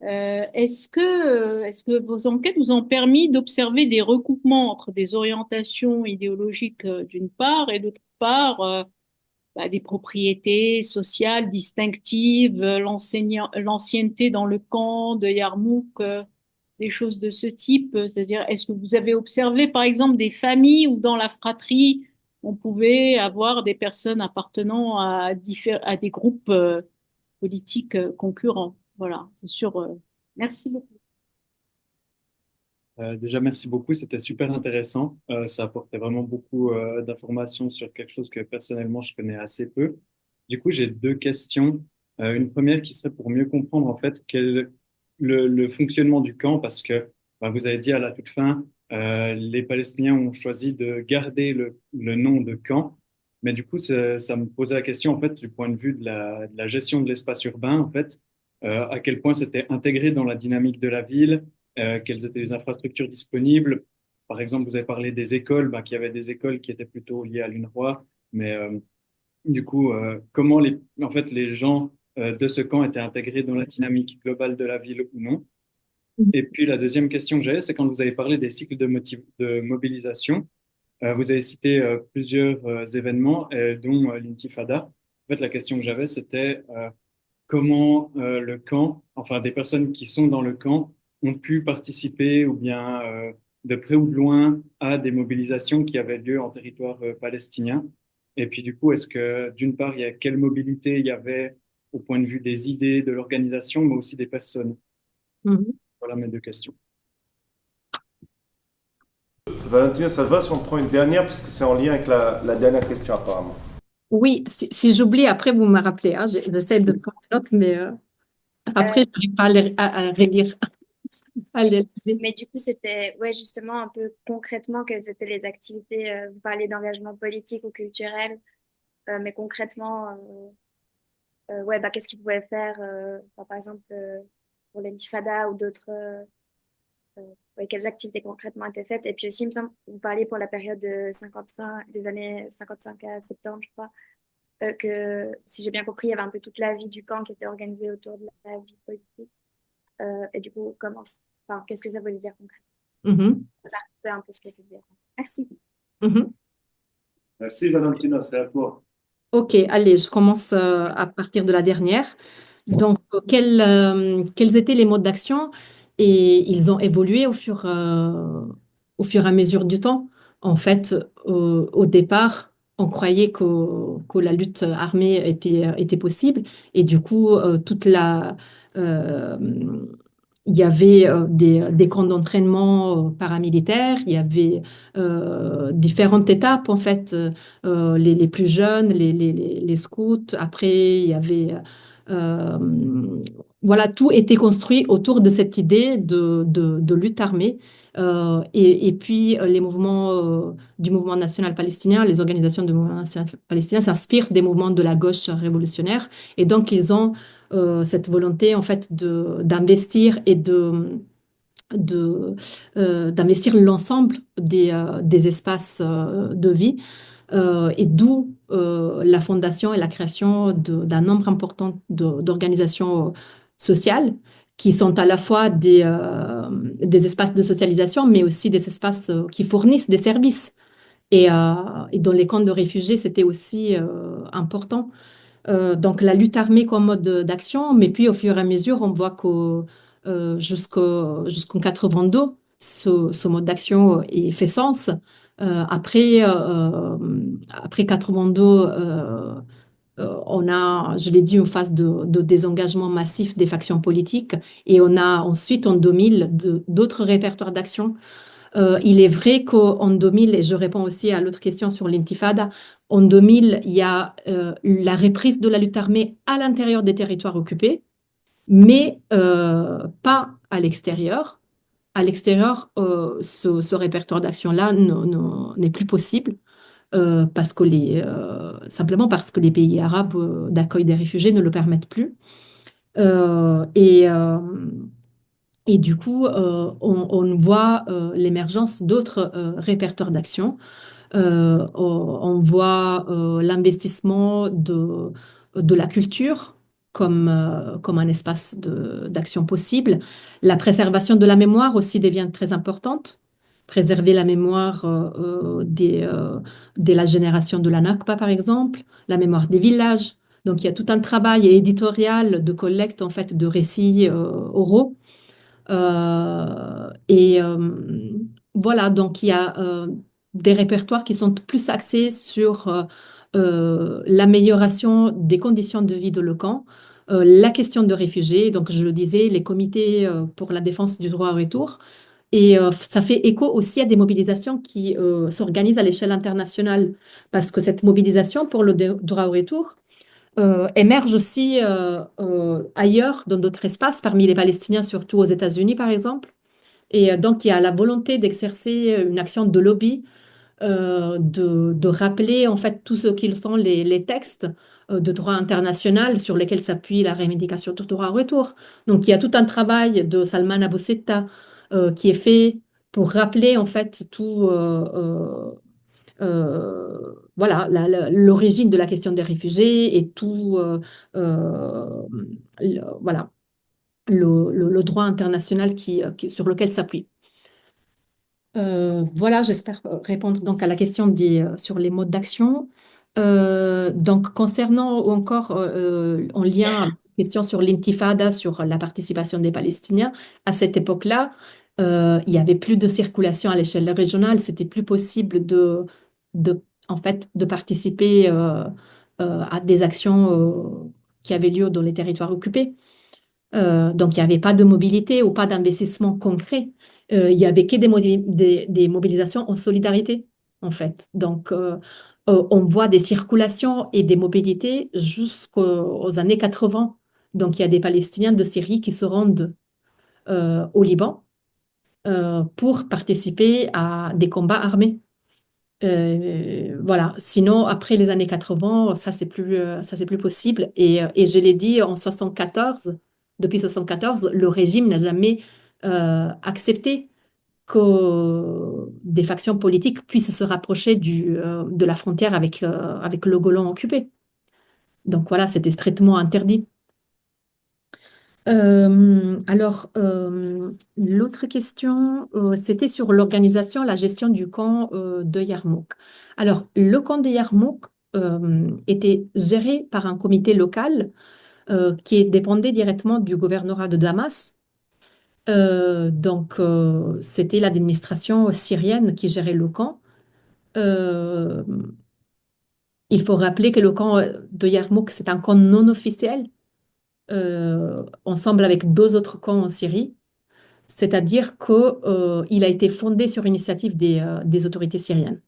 Est-ce que vos enquêtes vous ont permis d'observer des recoupements entre des orientations idéologiques d'une part et d'autre part des propriétés sociales distinctives, l'ancienneté dans le camp de Yarmouk, des choses de ce type. C'est-à-dire, est-ce que vous avez observé, par exemple, des familles où dans la fratrie, on pouvait avoir des personnes appartenant à des groupes politiques concurrents? Voilà, c'est sûr. Merci beaucoup. Déjà, merci beaucoup, c'était super intéressant. Ça apportait vraiment beaucoup d'informations sur quelque chose que personnellement je connais assez peu. Du coup, j'ai deux questions. Une première qui serait pour mieux comprendre en fait le fonctionnement du camp, parce que vous avez dit à la toute fin, les Palestiniens ont choisi de garder le nom de camp, mais du coup, ça me posait la question en fait du point de vue de la gestion de l'espace urbain en fait, à quel point c'était intégré dans la dynamique de la ville, quelles étaient les infrastructures disponibles. Par exemple, vous avez parlé des écoles, qu'il y avait des écoles qui étaient plutôt liées à l'UNRWA, mais du coup, comment en fait, les gens de ce camp étaient intégrés dans la dynamique globale de la ville ou non. Et puis la deuxième question que j'avais, c'est quand vous avez parlé des cycles de mobilisation, vous avez cité plusieurs événements, dont l'intifada. En fait, la question que j'avais, c'était comment le camp, enfin des personnes qui sont dans le camp, ont pu participer ou bien de près ou de loin à des mobilisations qui avaient lieu en territoire palestinien. Et puis du coup, est-ce que d'une part, il y a quelle mobilité il y avait au point de vue des idées, de l'organisation, mais aussi des personnes? Mhm. Voilà mes deux questions. Valentina, ça te va si on prend une dernière, puisque c'est en lien avec la dernière question apparemment. Oui, si j'oublie, après, vous me rappelez, hein. J'essaie de prendre des notes, mais Euh, après, je n'arrive pas à relire, à les lire. mais du coup, c'était ouais, justement un peu concrètement quelles étaient les activités. Vous parlez d'engagement politique ou culturel, mais concrètement, ouais, qu'est-ce qu'ils pouvaient faire, par exemple, pour l'intifada ou d'autres, ouais, quelles activités concrètement étaient faites. Et puis aussi, il me semble, vous parliez pour la période de 55, des années 55 à septembre, je crois, que si j'ai bien compris, il y avait un peu toute la vie du camp qui était organisée autour de la vie politique. Et du coup, enfin, qu'est-ce que ça veut dire concrètement? Mhm. Ça refait un peu ce qu'elle veut dire. Merci. Mhm. Merci Valentina, c'est à toi. Ok, allez, je commence à partir de la dernière. Donc, quels étaient les modes d'action et ils ont évolué au fur et à mesure du temps. En fait, au départ, on croyait que la lutte armée était possible et du coup, euh, il y avait des camps d'entraînement paramilitaires, il y avait différentes étapes en fait, les plus jeunes, les scouts. Après, il y avait euh, voilà, tout était construit autour de cette idée de lutte armée. Et puis, les mouvements du mouvement national palestinien, les organisations du mouvement national palestinien s'inspirent des mouvements de la gauche révolutionnaire. Et donc, ils ont cette volonté, en fait, d'investir et d'investir l'ensemble des espaces de vie et d'où la fondation et la création d'un nombre important d'organisations sociales qui sont à la fois des espaces de socialisation, mais aussi des espaces qui fournissent des services. Et dans les camps de réfugiés, c'était aussi important. Donc la lutte armée comme mode d'action, mais puis au fur et à mesure, on voit que jusqu'en 82, ce mode d'action fait sens. Après 92, on a, je l'ai dit, une phase de désengagement massif des factions politiques et on a ensuite, en 2000, d'autres répertoires d'action. Il est vrai qu'en 2000, et je réponds aussi à l'autre question sur l'intifada, en 2000, il y a la reprise de la lutte armée à l'intérieur des territoires occupés, mais pas à l'extérieur. À l'extérieur, ce répertoire d'action-là n'est plus possible simplement parce que les pays arabes d'accueil des réfugiés ne le permettent plus. Euh, et, euh, et du coup, on voit l'émergence d'autres répertoires d'action. On voit l'investissement de la culture comme un espace d'action possible. La préservation de la mémoire aussi devient très importante. Préserver la mémoire de la génération de la Nakba, par exemple, la mémoire des villages. Donc, il y a tout un travail éditorial de collecte, en fait, de récits oraux voilà, donc il y a des répertoires qui sont plus axés sur l'amélioration des conditions de vie de le camp, la question de réfugiés, donc je le disais, les comités pour la défense du droit au retour. Et ça fait écho aussi à des mobilisations qui s'organisent à l'échelle internationale, parce que cette mobilisation pour le droit au retour, émerge aussi ailleurs, dans d'autres espaces, parmi les Palestiniens, surtout aux États-Unis, par exemple. Et donc, il y a la volonté d'exercer une action de lobby, de rappeler en fait tout ce qu'ils sont les textes de droit international sur lesquels s'appuie la revendication du droit au retour. Donc, il y a tout un travail de Salman Abou Sitta qui est fait pour rappeler en fait voilà, l'origine de la question des réfugiés et tout, voilà, le droit international sur lequel s'appuie. Voilà, j'espère répondre donc à la question sur les modes d'action. Donc, concernant ou encore en lien à la question sur l'intifada, sur la participation des Palestiniens, à cette époque-là, il y avait plus de circulation à l'échelle régionale, c'était plus possible en fait, de participer à des actions qui avaient lieu dans les territoires occupés. Donc, il n'y avait pas de mobilité ou pas d'investissement concret. Il n'y avait que des mobilisations en solidarité, en fait. Donc, on voit des circulations et des mobilités jusqu'aux années 80. Donc, il y a des Palestiniens de Syrie qui se rendent au Liban pour participer à des combats armés. Voilà. Sinon, après les années 80, ça, c'est plus possible. Et je l'ai dit en 74, depuis 74, le régime n'a jamais accepté que des factions politiques puissent se rapprocher de la frontière avec le Golan occupé. Donc voilà, c'était strictement interdit. L'autre question, c'était sur l'organisation, la gestion du camp de Yarmouk. Alors, le camp de Yarmouk était géré par un comité local qui dépendait directement du gouvernorat de Damas. C'était l'administration syrienne qui gérait le camp. Euh, il faut rappeler que le camp de Yarmouk, c'est un camp non officiel, ensemble avec deux autres camps en Syrie. C'est-à-dire qu'il a été fondé sur initiative des autorités syriennes.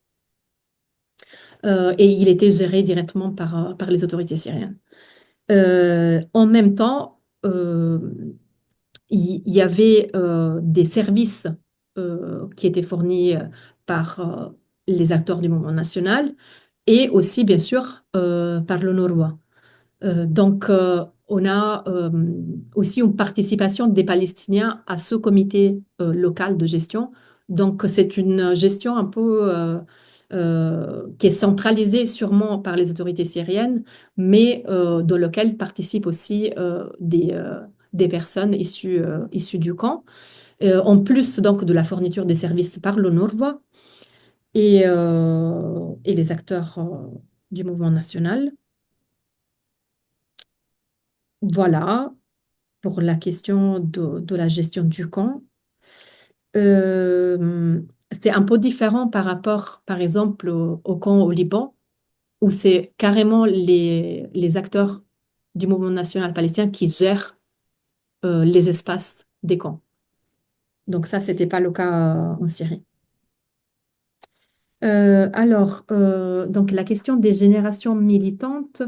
Et il était géré directement par les autorités syriennes. En même temps, il y avait des services qui étaient fournis par les acteurs du mouvement national et aussi, bien sûr, par le Norrois. On a aussi une participation des Palestiniens à ce comité local de gestion. Donc, c'est une gestion un peu qui est centralisée sûrement par les autorités syriennes, mais dans lequel participent aussi des personnes issues du camp, en plus donc de la fourniture des services par le Norvois et les acteurs du mouvement national. Voilà pour la question de la gestion du camp. c'est un peu différent par rapport, par exemple, au camp au Liban, où c'est carrément les acteurs du mouvement national palestinien qui gèrent les espaces des camps. Donc ça, c'était pas le cas en Syrie. Donc la question des générations militantes,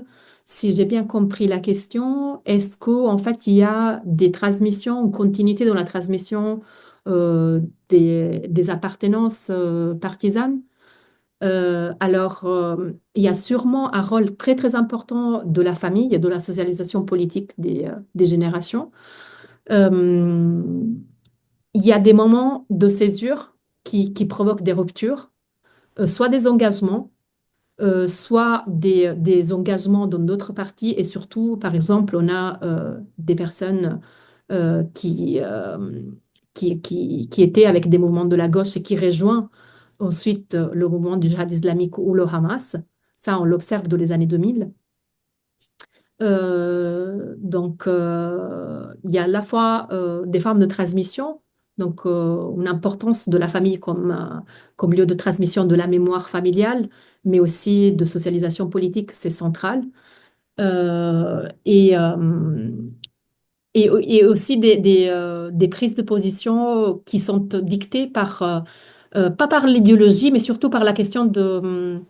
si j'ai bien compris la question, est-ce qu'en fait il y a des transmissions, une continuité dans la transmission des appartenances partisanes? Il y a sûrement un rôle très très important de la famille et de la socialisation politique des générations. Euh, il y a des moments de césure qui provoquent des ruptures, soit des engagements, soit des engagements dans d'autres partis, et surtout, par exemple, on a des personnes euh, qui, euh, qui étaient avec des mouvements de la gauche et qui rejoignent ensuite le mouvement du djihad islamique ou le Hamas. Ça, on l'observe dans les années 2000. Il y a à la fois des formes de transmission, donc une importance de la famille comme lieu de transmission de la mémoire familiale, mais aussi de socialisation politique, c'est central. Euh, et, euh, et aussi des prises de position qui sont dictées pas par l'idéologie, mais surtout par la question de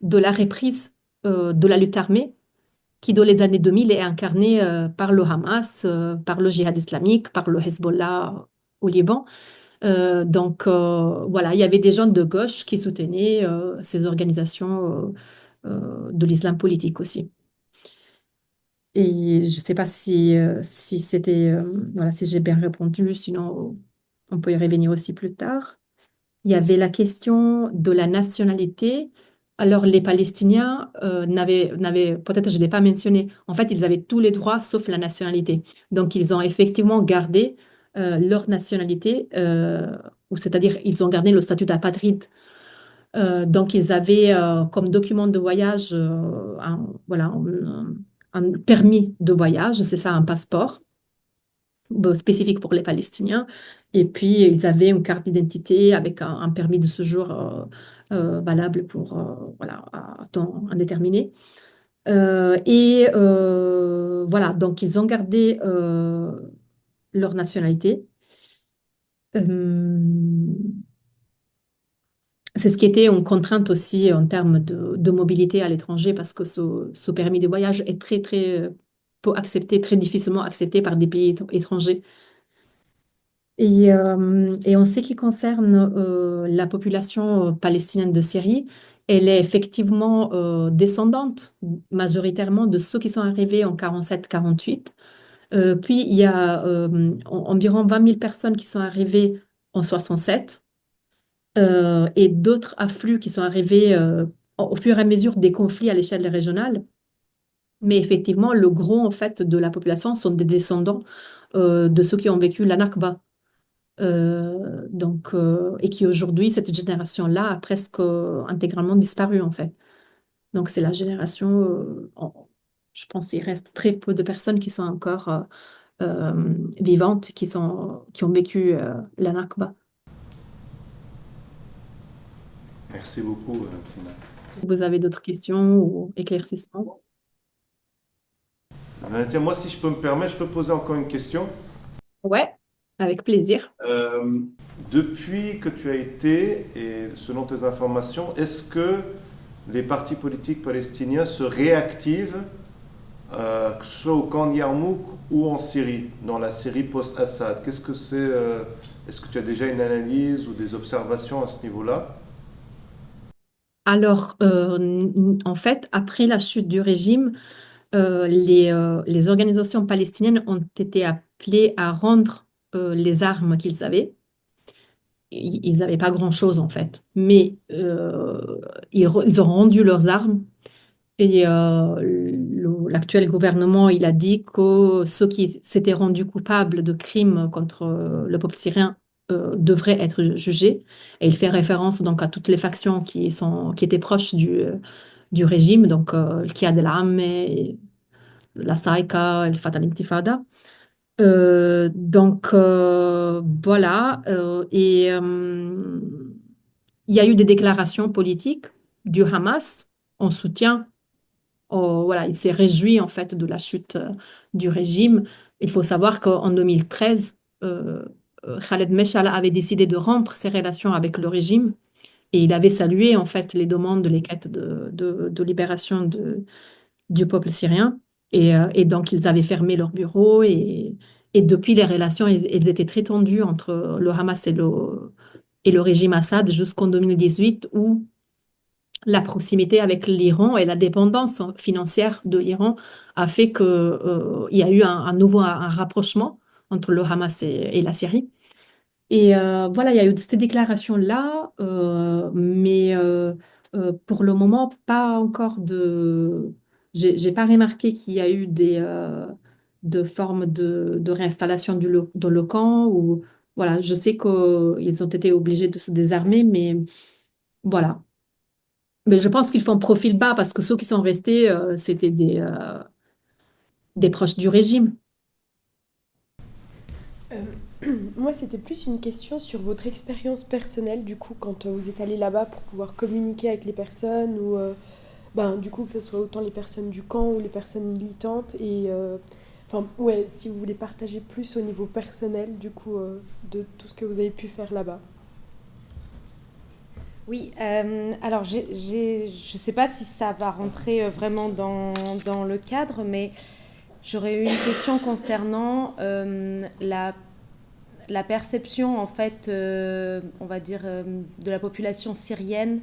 la reprise de la lutte armée qui, dans les années 2000, est incarné par le Hamas, par le djihad islamique, par le Hezbollah au Liban. Voilà, il y avait des gens de gauche qui soutenaient ces organisations de l'islam politique aussi. Et je ne sais pas si c'était, voilà, si j'ai bien répondu, sinon on peut y revenir aussi plus tard. Il y avait la question de la nationalité. Alors, les Palestiniens peut-être je ne l'ai pas mentionné, en fait, ils avaient tous les droits sauf la nationalité. Donc, ils ont effectivement gardé leur nationalité, ou c'est-à-dire ils ont gardé le statut d'apatride. Donc, ils avaient comme document de voyage voilà, un permis de voyage, c'est ça, un passeport spécifique pour les Palestiniens. Et puis, ils avaient une carte d'identité avec un permis de séjour valable pour voilà, à temps indéterminé. Voilà, donc ils ont gardé leur nationalité. Euh, c'est ce qui était une contrainte aussi en termes de mobilité à l'étranger parce que ce permis de voyage est très, très peu accepté, très difficilement accepté par des pays étrangers. Et en ce qui concerne la population palestinienne de Syrie, elle est effectivement descendante majoritairement de ceux qui sont arrivés en 47-48. Puis il y a environ 20 000 personnes qui sont arrivées en 67 et d'autres afflux qui sont arrivés au fur et à mesure des conflits à l'échelle régionale. Mais effectivement, le gros en fait de la population sont des descendants de ceux qui ont vécu la Nakba. Et qui aujourd'hui, cette génération-là a presque intégralement disparu en fait. Donc c'est la génération, je pense qu'il reste très peu de personnes qui sont encore vivantes, qui ont vécu la Nakba. Merci beaucoup, Tina. Vous avez d'autres questions ou éclaircissements? Valentin, moi, si je peux me permettre, je peux poser encore une question. Ouais, avec plaisir. Depuis que tu as été, et selon tes informations, est-ce que les partis politiques palestiniens se réactivent, que ce soit au camp de Yarmouk ou en Syrie, dans la Syrie post-Assad? Qu'est-ce que c'est est-ce que tu as déjà une analyse ou des observations à ce niveau-là? Alors, en fait, après la chute du régime, les organisations palestiniennes ont été appelées à rendre les armes qu'ils avaient. Ils n'avaient pas grand-chose en fait, mais ils ont rendu leurs armes et l'actuel gouvernement, il a dit que ceux qui s'étaient rendus coupables de crimes contre le peuple syrien devraient être jugés. Et il fait référence donc à toutes les factions qui étaient proches du régime, donc le Kiad el-Amm, la Saïka, le Fatah al-Intifada. Voilà. il y a eu des déclarations politiques du Hamas en soutien. Voilà, il s'est réjoui en fait de la chute du régime. Il faut savoir qu'en 2013, Khaled Meshaal avait décidé de rompre ses relations avec le régime et il avait salué en fait les demandes, les quêtes de libération du peuple syrien. Et donc, ils avaient fermé leur bureau et depuis, les relations, elles étaient très tendues entre le Hamas et le régime Assad jusqu'en 2018 où la proximité avec l'Iran et la dépendance financière de l'Iran a fait que, il y a eu un rapprochement entre le Hamas et la Syrie. Et voilà, il y a eu ces déclarations-là, mais pour le moment, pas encore de. J'ai pas remarqué qu'il y a eu de formes de réinstallation dans le camp. Ou, voilà, je sais qu'ils ont été obligés de se désarmer, mais voilà. Mais je pense qu'ils font profil bas parce que ceux qui sont restés, c'était des proches du régime. Euh, Moi, c'était plus une question sur votre expérience personnelle, du coup, quand vous êtes allé là-bas pour pouvoir communiquer avec les personnes, ou ben, du coup, que ce soit autant les personnes du camp ou les personnes militantes, et enfin, ouais, si vous voulez partager plus au niveau personnel, du coup, de tout ce que vous avez pu faire là-bas. Oui, alors je ne sais pas si ça va rentrer vraiment dans le cadre, mais j'aurais eu une question concernant la perception, en fait, on va dire, de la population syrienne,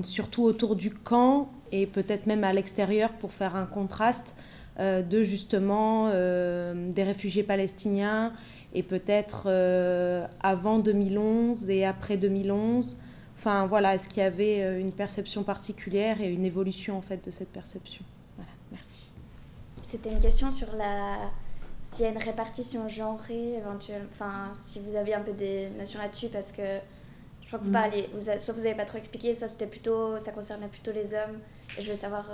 surtout autour du camp et peut-être même à l'extérieur pour faire un contraste de justement des réfugiés palestiniens et peut-être avant 2011 et après 2011. Enfin voilà, est-ce qu'il y avait une perception particulière et une évolution en fait de cette perception? Voilà, merci. C'était une question sur s'il y a une répartition genrée éventuelle, enfin si vous aviez un peu des notions là-dessus parce que je crois que vous parliez, soit vous n'avez pas trop expliqué, soit c'était plutôt, ça concernait plutôt les hommes et je voulais savoir,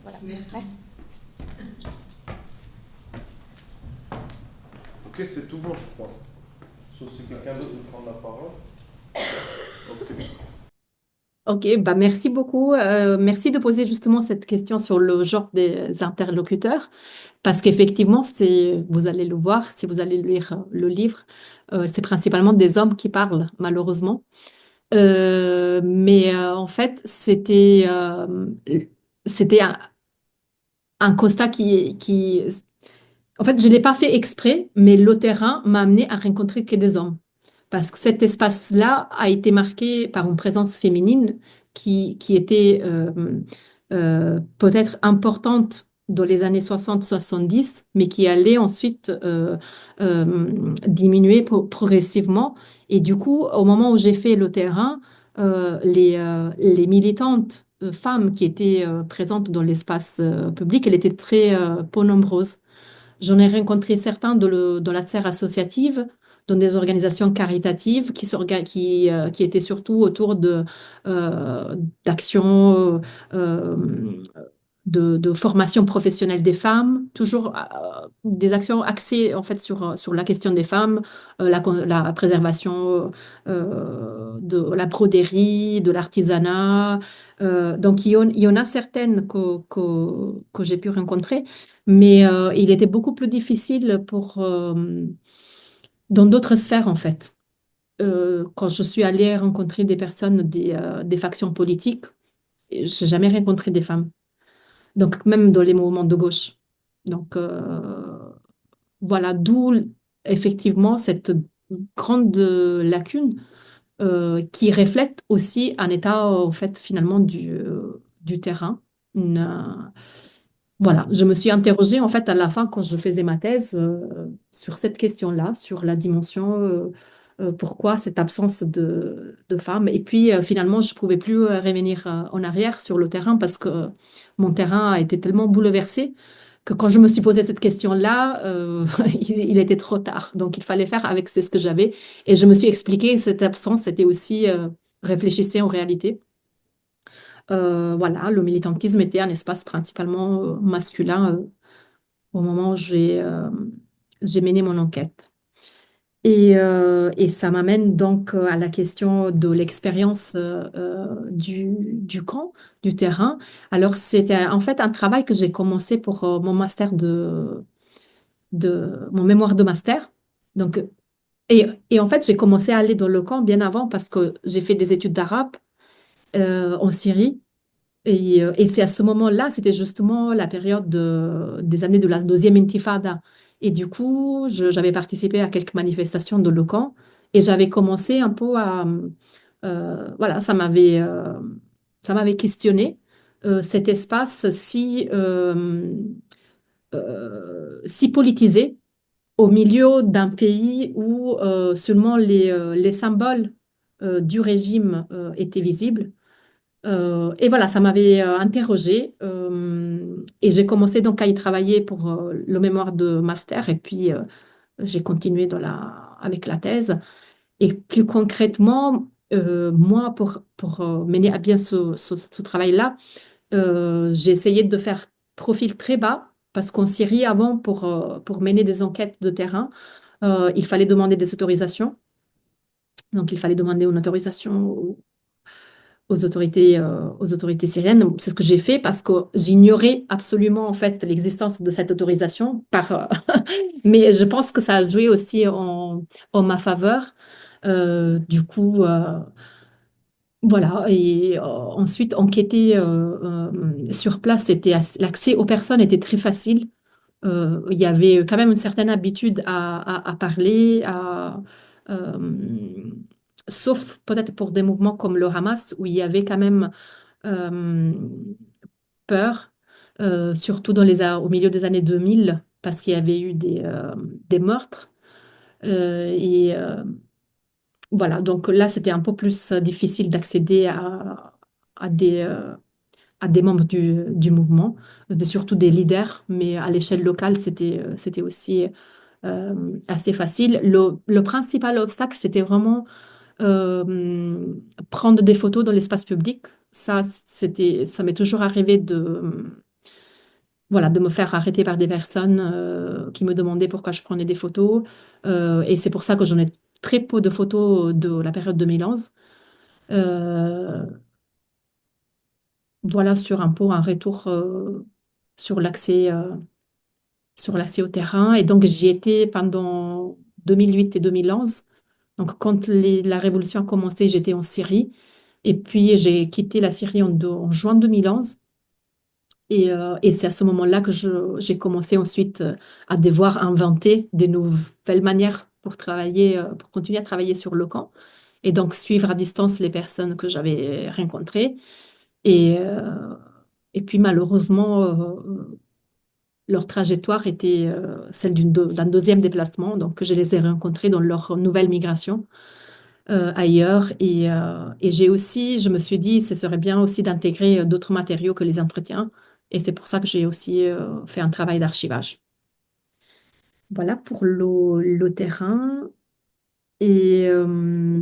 voilà. Merci. Ok, c'est tout bon, je crois. Sauf si quelqu'un d'autre veut prendre la parole. Ok. Ok, bah merci beaucoup. Merci de poser justement cette question sur le genre des interlocuteurs, parce qu'effectivement, vous allez le voir si vous allez lire le livre, c'est principalement des hommes qui parlent, malheureusement. Mais en fait, c'était un constat en fait, je l'ai pas fait exprès, mais le terrain m'a amené à rencontrer que des hommes. Parce que cet espace-là a été marqué par une présence féminine qui était peut-être importante dans les années 60-70, mais qui allait ensuite diminuer progressivement. Et du coup, au moment où j'ai fait le terrain, les militantes femmes qui étaient présentes dans l'espace public, elles étaient très peu nombreuses. J'en ai rencontré certains dans la sphère associative, dans des organisations caritatives qui étaient surtout autour euh, d'actions de formation professionnelle des femmes, toujours des actions axées en fait sur la question des femmes, la préservation de la broderie, de l'artisanat. Donc il y en a certaines que j'ai pu rencontrer, mais il était beaucoup plus difficile dans d'autres sphères en fait. Quand je suis allée rencontrer des personnes des factions politiques, j'ai jamais rencontré des femmes. Donc, même dans les mouvements de gauche. Donc, voilà, d'où effectivement cette grande lacune qui reflète aussi un état, en fait, finalement, du terrain. Voilà, je me suis interrogée, en fait, à la fin, quand je faisais ma thèse, sur cette question-là, sur la dimension, pourquoi cette absence de femmes. Et puis, finalement, je ne pouvais plus revenir en arrière sur le terrain parce que mon terrain a été tellement bouleversé que quand je me suis posé cette question-là, il était trop tard. Donc, il fallait faire avec ce que j'avais. Et je me suis expliqué, cette absence, c'était aussi réfléchissez en réalité. Voilà, le militantisme était un espace principalement masculin au moment où j'ai mené mon enquête. Et ça m'amène donc à la question de l'expérience du camp, du terrain. Alors, c'était en fait un travail que j'ai commencé pour mon master de mon mémoire de master. Donc, et en fait, j'ai commencé à aller dans le camp bien avant parce que j'ai fait des études d'arabe en Syrie. Et c'est à ce moment-là, c'était justement la période des années de la deuxième intifada. Et du coup, j'avais participé à quelques manifestations de le camp et j'avais commencé un peu à, voilà, ça m'avait questionné cet espace si politisé au milieu d'un pays où seulement les symboles du régime étaient visibles. Et voilà, ça m'avait interrogée et j'ai commencé donc à y travailler pour le mémoire de master et puis j'ai continué avec la thèse. Et plus concrètement, moi, pour mener à bien ce travail-là, j'ai essayé de faire profil très bas parce qu'en Syrie, avant, pour mener des enquêtes de terrain, il fallait demander des autorisations. Donc, il fallait demander une autorisation aux autorités syriennes. C'est ce que j'ai fait parce que j'ignorais absolument en fait l'existence de cette autorisation. Mais je pense que ça a joué aussi en ma faveur. Du coup, voilà. Et ensuite, enquêter sur place, l'accès aux personnes était très facile. Il y avait quand même une certaine habitude à parler, euh, sauf peut-être pour des mouvements comme le Hamas, où il y avait quand même euh, peur, surtout au milieu des années 2000, parce qu'il y avait eu des meurtres. Et voilà, donc là, c'était un peu plus difficile d'accéder à à des membres du mouvement, surtout des leaders, mais à l'échelle locale, c'était aussi assez facile. Le principal obstacle, c'était vraiment euh, prendre des photos dans l'espace public. Ça m'est toujours arrivé voilà, de me faire arrêter par des personnes qui me demandaient pourquoi je prenais des photos. Et c'est pour ça que j'en ai très peu de photos de la période 2011. Euh, voilà, sur un retour sur l'accès au terrain. Et donc, j'y étais pendant 2008 et 2011. Donc, quand la révolution a commencé, j'étais en Syrie. Et puis, j'ai quitté la Syrie en juin 2011. Et c'est à ce moment-là que j'ai commencé ensuite à devoir inventer des nouvelles manières pour travailler, pour continuer à travailler sur le camp. Et donc, suivre à distance les personnes que j'avais rencontrées. Et, euh, et puis, malheureusement, leur trajectoire était celle d'un deuxième déplacement. Donc, je les ai rencontrés dans leur nouvelle migration ailleurs. Et je me suis dit, ce serait bien aussi d'intégrer d'autres matériaux que les entretiens. Et c'est pour ça que j'ai aussi fait un travail d'archivage. Voilà pour le terrain. Et, euh,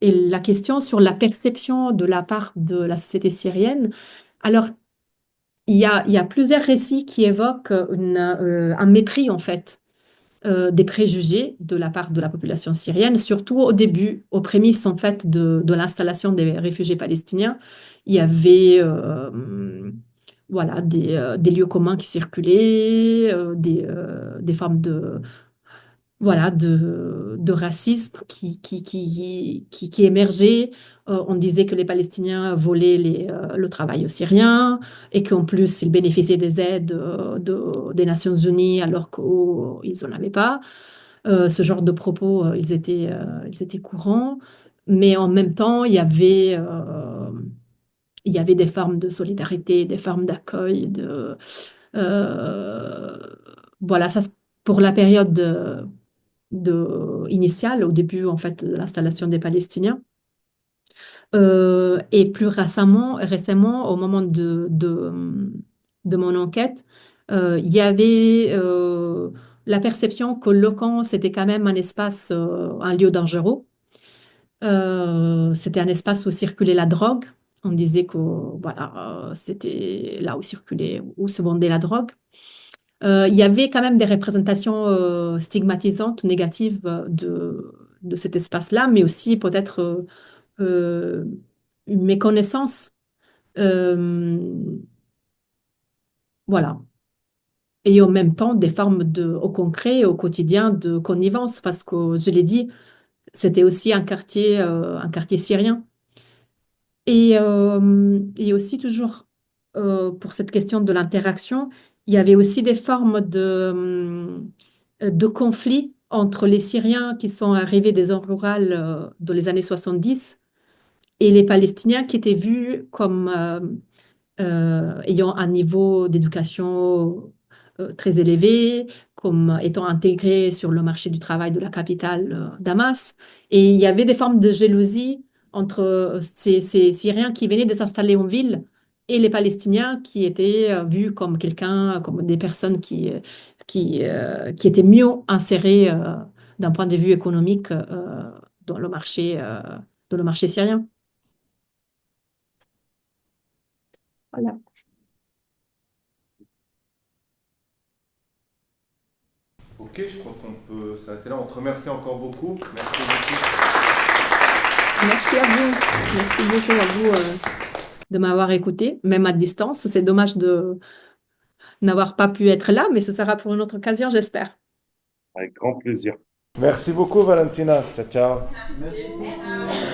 et la question sur la perception de la part de la société syrienne. Alors, il y a plusieurs récits qui évoquent un mépris, en fait, des préjugés de la part de la population syrienne, surtout au début, aux prémices, en fait, de l'installation des réfugiés palestiniens. Il y avait, voilà, des lieux communs qui circulaient, des formes voilà, de racisme qui émergeait. On disait que les Palestiniens volaient le travail aux Syriens et qu'en plus, ils bénéficiaient des aides des Nations Unies alors qu'ils n'en avaient pas. Ce genre de propos, ils étaient courants. Mais en même temps, il y avait des formes de solidarité, des formes d'accueil. Euh, voilà, ça, pour la période initiale, au début en fait de l'installation des Palestiniens. Et plus récemment, au moment de mon enquête, il y avait la perception que le camp, c'était quand même un espace, un lieu dangereux. C'était un espace où circulait la drogue. On disait que voilà, c'était là où circulait, où se vendait la drogue. il y avait quand même des représentations stigmatisantes, négatives de cet espace-là, mais aussi peut-être une méconnaissance. Euh, voilà. Et en même temps, des formes au concret, au quotidien, de connivence, parce que je l'ai dit, c'était aussi un quartier syrien. Et aussi toujours pour cette question de l'interaction, il y avait aussi des formes de conflit entre les Syriens qui sont arrivés des zones rurales dans les années 70 et les Palestiniens qui étaient vus comme ayant un niveau d'éducation très élevé, comme étant intégrés sur le marché du travail de la capitale Damas. Et il y avait des formes de jalousie entre ces Syriens qui venaient de s'installer en ville et les Palestiniens qui étaient vus comme comme des personnes qui étaient mieux insérées d'un point de vue économique dans le marché syrien. Voilà. Ok, je crois qu'on peut s'arrêter là. On te remercie encore beaucoup. Merci beaucoup. Merci à vous. Merci beaucoup à vous de m'avoir écouté, même à distance. C'est dommage de n'avoir pas pu être là, mais ce sera pour une autre occasion, j'espère. Avec grand plaisir. Merci beaucoup, Valentina. Ciao, ciao. Merci beaucoup.